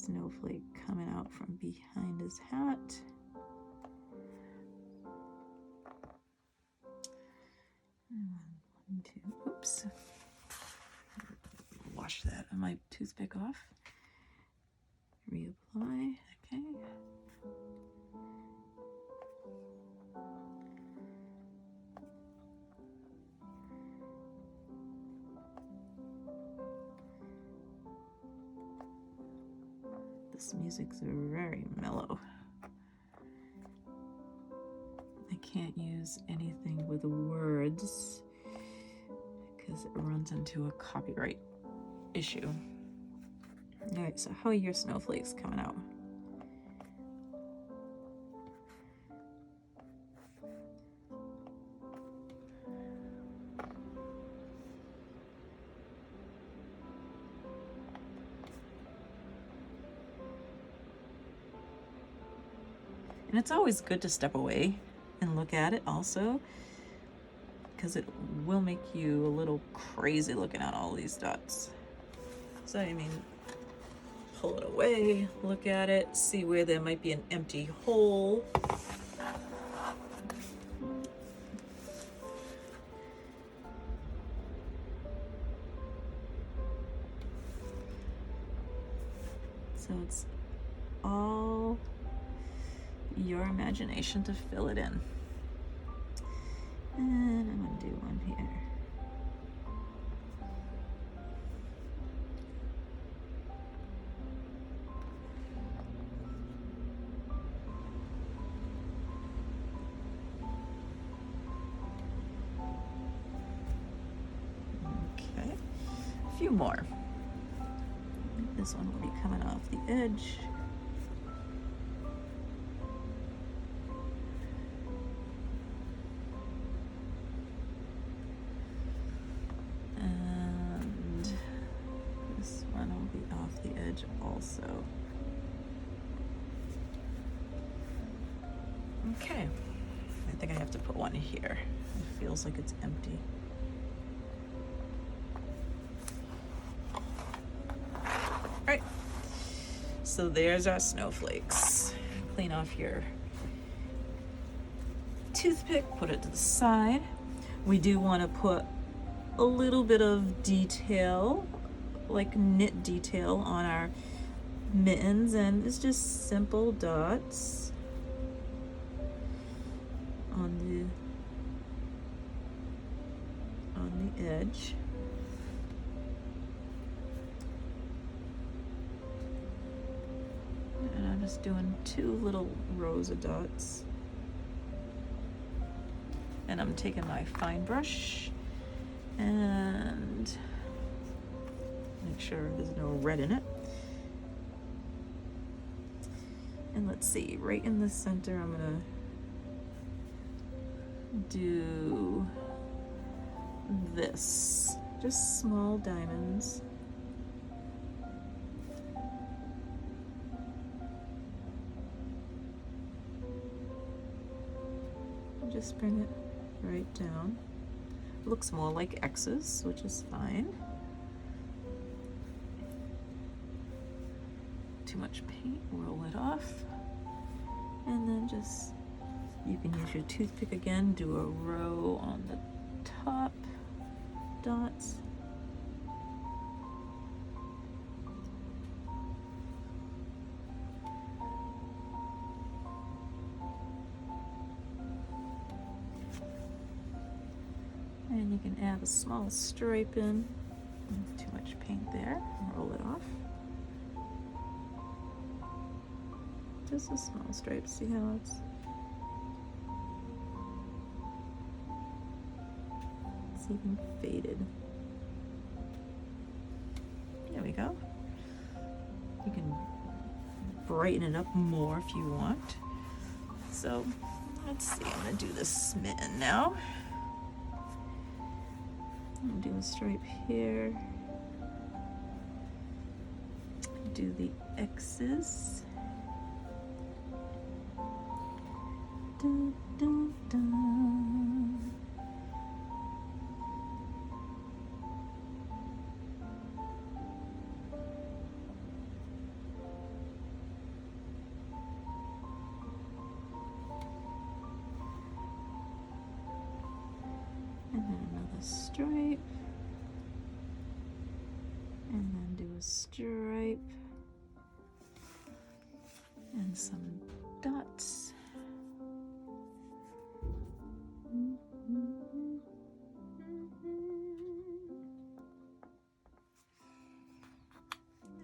Snowflake coming out from behind his hat. One, 2, oops. Wash that on my toothpick off. Reapply, okay. This music's very mellow. I can't use anything with words because it runs into a copyright issue. All right, so how are your snowflakes coming out? And it's always good to step away and look at it also, because it will make you a little crazy looking at all these dots. So I mean, pull it away, look at it, see where there might be an empty hole. So it's all your imagination to fill it in. And I'm gonna do one here. Okay, a few more. This one will be coming off the edge. And this one will be off the edge also. Okay, I think I have to put one here. It feels like it's empty. All right, so there's our snowflakes. Clean off your toothpick, put it to the side. We do want to put a little bit of detail, like knit detail, on our mittens, and it's just simple dots on the edge. And I'm just doing 2 little rows of dots. And I'm taking my fine brush and make sure there's no red in it. And let's see, right in the center, I'm gonna do this, just small diamonds. Just bring it right down. It looks more like X's, which is fine. Too much paint, roll it off. And then just, you can use your toothpick again, do a row on the top dots. And you can add a small stripe in. Too much paint there, roll it off. Just a small stripe, see how it's even faded. There we go. You can brighten it up more if you want. So let's see, I'm gonna do this mitten now. I'm gonna do a stripe here. Do the X's. Dun, dun, dun. And then another stripe. And then do a stripe. And some dots.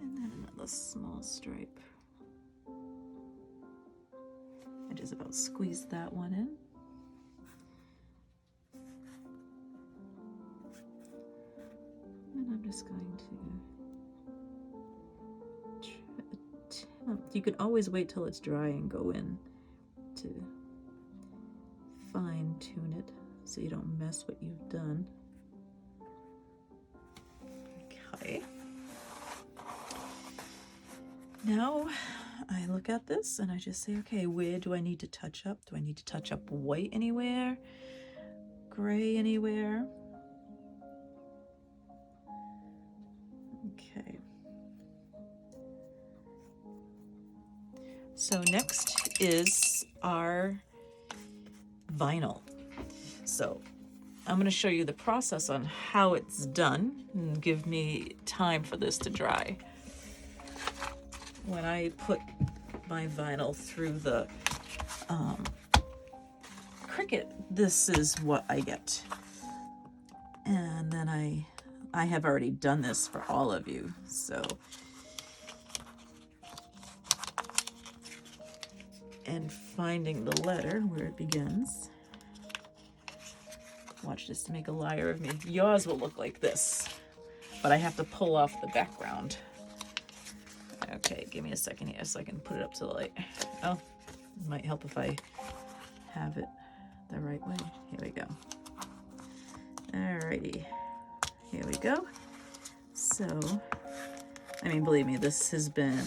And then another small stripe. I just about squeezed that one in. And I'm just going to attempt. You can always wait till it's dry and go in to fine tune it so you don't mess what you've done. Okay. Now I look at this and I just say, okay, where do I need to touch up? Do I need to touch up white anywhere? Gray anywhere? Okay. So next is our vinyl. So I'm going to show you the process on how it's done and give me time for this to dry. When I put my vinyl through the Cricut, this is what I get. And then I have already done this for all of you, so. And finding the letter where it begins. Watch this to make a liar of me. Yours will look like this, but I have to pull off the background. Okay, give me a second here so I can put it up to the light. Oh, it might help if I have it the right way. Here we go. Alrighty, here we go. So, I mean, believe me, this has been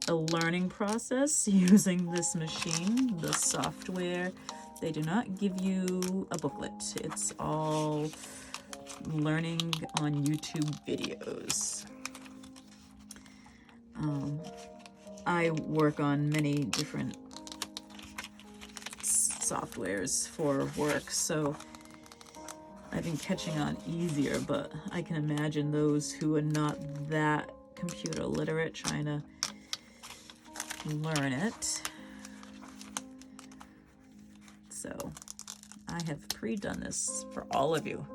a learning process using this machine, the software. They do not give you a booklet. It's all learning on YouTube videos. I work on many different softwares for work, so I've been catching on easier, but I can imagine those who are not that computer literate trying to learn it. So I have pre-done this for all of you.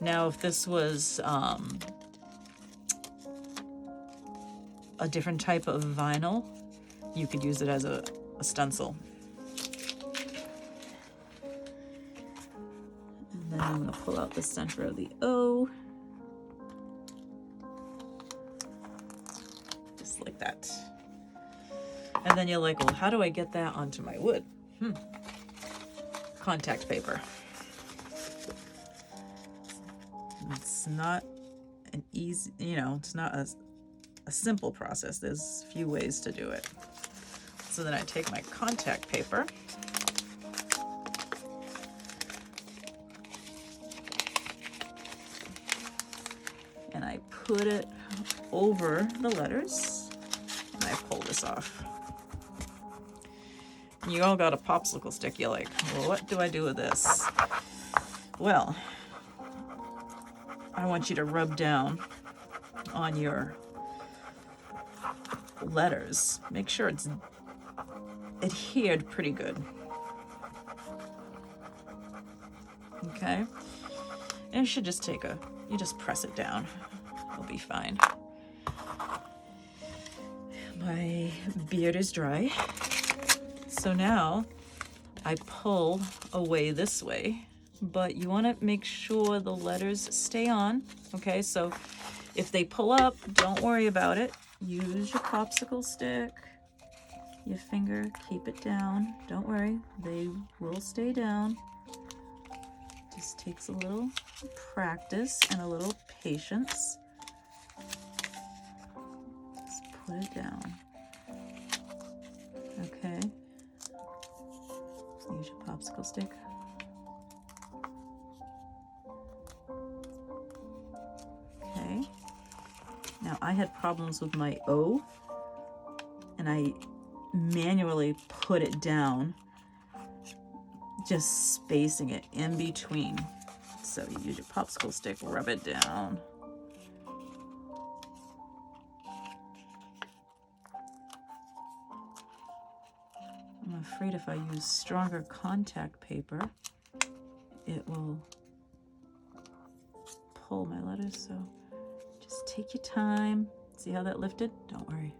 Now, if this was a different type of vinyl, you could use it as a stencil. And then I'm going to pull out the center of the O. Just like that. And then you're like, well, how do I get that onto my wood? Contact paper. It's not an easy, it's not a simple process. There's a few ways to do it. So then I take my contact paper and I put it over the letters and I pull this off. And you all got a popsicle stick. You're like, well, what do I do with this? Well, I want you to rub down on your letters. Make sure it's adhered pretty good. Okay? And you should just you just press it down. It'll be fine. My beard is dry. So now I pull away this way, but you want to make sure the letters stay on. Okay, so if they pull up, don't worry about it. Use your popsicle stick, your finger, keep it down. Don't worry, they will stay down. Just takes a little practice and a little patience. Just put it down. Okay. Use your popsicle stick. Okay. Now I had problems with my O, and I manually put it down, just spacing it in between. So you use your popsicle stick, rub it down. afraid if I use stronger contact paper, it will pull my letters. So just take your time. See how that lifted? Don't worry.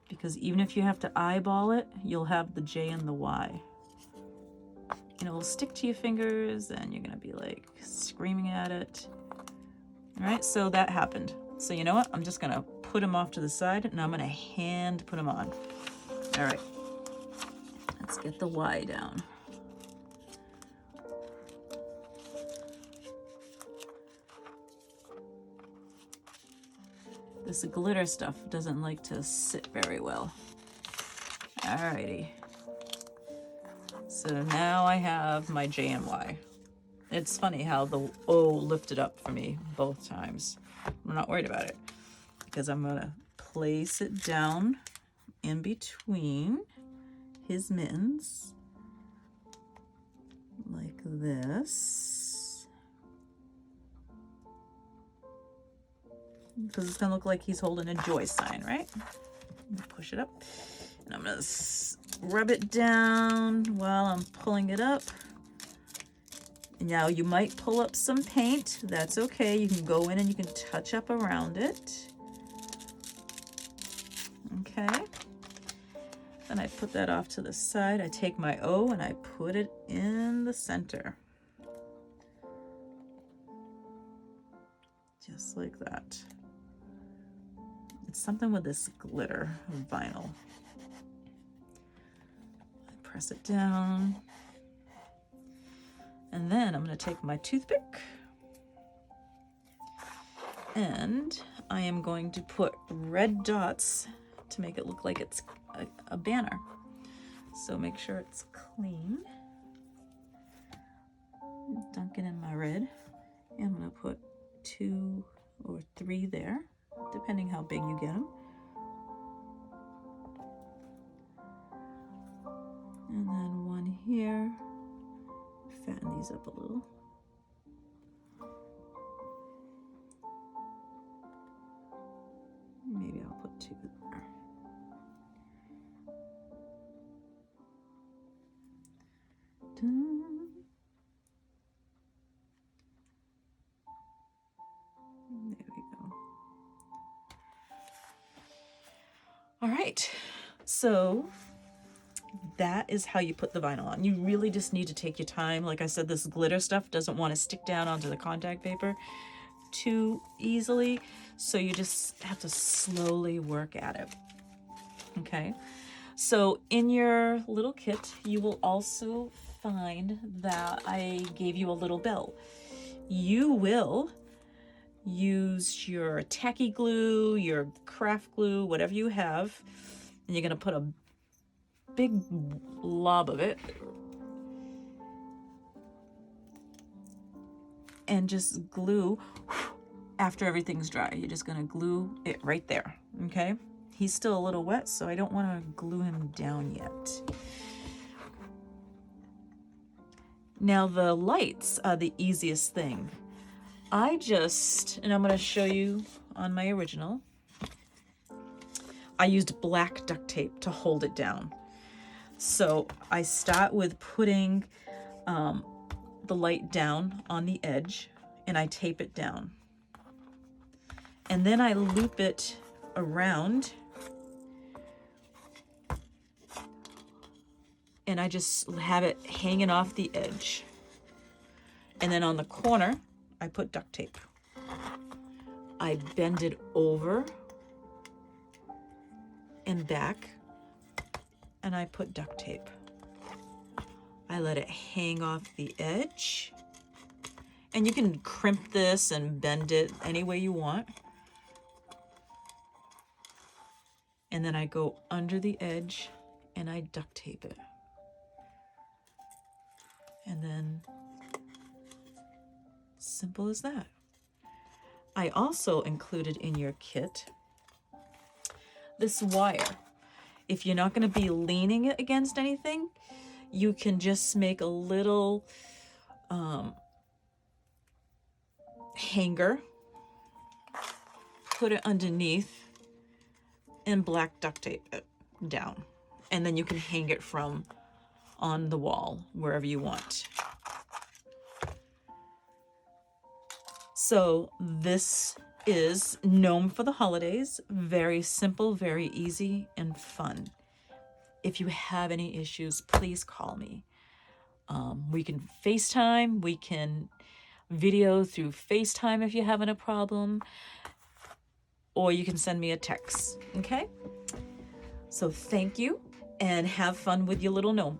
Because even if you have to eyeball it, you'll have the J and the Y. And it will stick to your fingers and you're gonna be like screaming at it. All right, so that happened. So you know what? I'm just gonna put them off to the side and I'm gonna hand put them on. All right, let's get the Y down. This glitter stuff doesn't like to sit very well. All righty. So now I have my J and Y. It's funny how the O lifted up for me both times. I'm not worried about it because I'm gonna place it down in between his mittens like this. Because it's gonna look like he's holding a joy sign, right? Push it up and I'm gonna rub it down while I'm pulling it up. Now you might pull up some paint. That's okay. You can go in and you can touch up around it. Okay. Then I put that off to the side. I take my O and I put it in the center. Just like that. It's something with this glitter vinyl. I press it down. And then I'm going to take my toothpick and I am going to put red dots to make it look like it's a banner. So make sure it's clean. Dunk it in my red. And I'm going to put 2 or 3 there, depending how big you get them. And then 1 here. Fatten these up a little. Maybe I'll put 2 there. Dun. There we go. All right, so that is how you put the vinyl on. You really just need to take your time. Like I said, this glitter stuff doesn't want to stick down onto the contact paper too easily, so you just have to slowly work at it. Okay, so in your little kit, you will also find that I gave you a little bell. You will use your tacky glue, your craft glue, whatever you have, and you're gonna put a big blob of it and just glue after everything's dry. You're just gonna glue it right there, okay? He's still a little wet, so I don't wanna glue him down yet. Now the lights are the easiest thing. And I'm gonna show you on my original, I used black duct tape to hold it down. So I start with putting the light down on the edge and I tape it down. And then I loop it around and I just have it hanging off the edge. And then on the corner, I put duct tape. I bend it over and back and I put duct tape. I let it hang off the edge. And you can crimp this and bend it any way you want. And then I go under the edge and I duct tape it. And then, simple as that. I also included in your kit this wire. If you're not going to be leaning it against anything, you can just make a little hanger, put it underneath, and black duct tape it down. and then you can hang it from on the wall wherever you want. So this is Gnome for the holidays. Very simple, very easy, and fun. If you have any issues, please call me. We can FaceTime, we can video through FaceTime if you're having a problem, or you can send me a text, okay? So thank you, and have fun with your little gnome.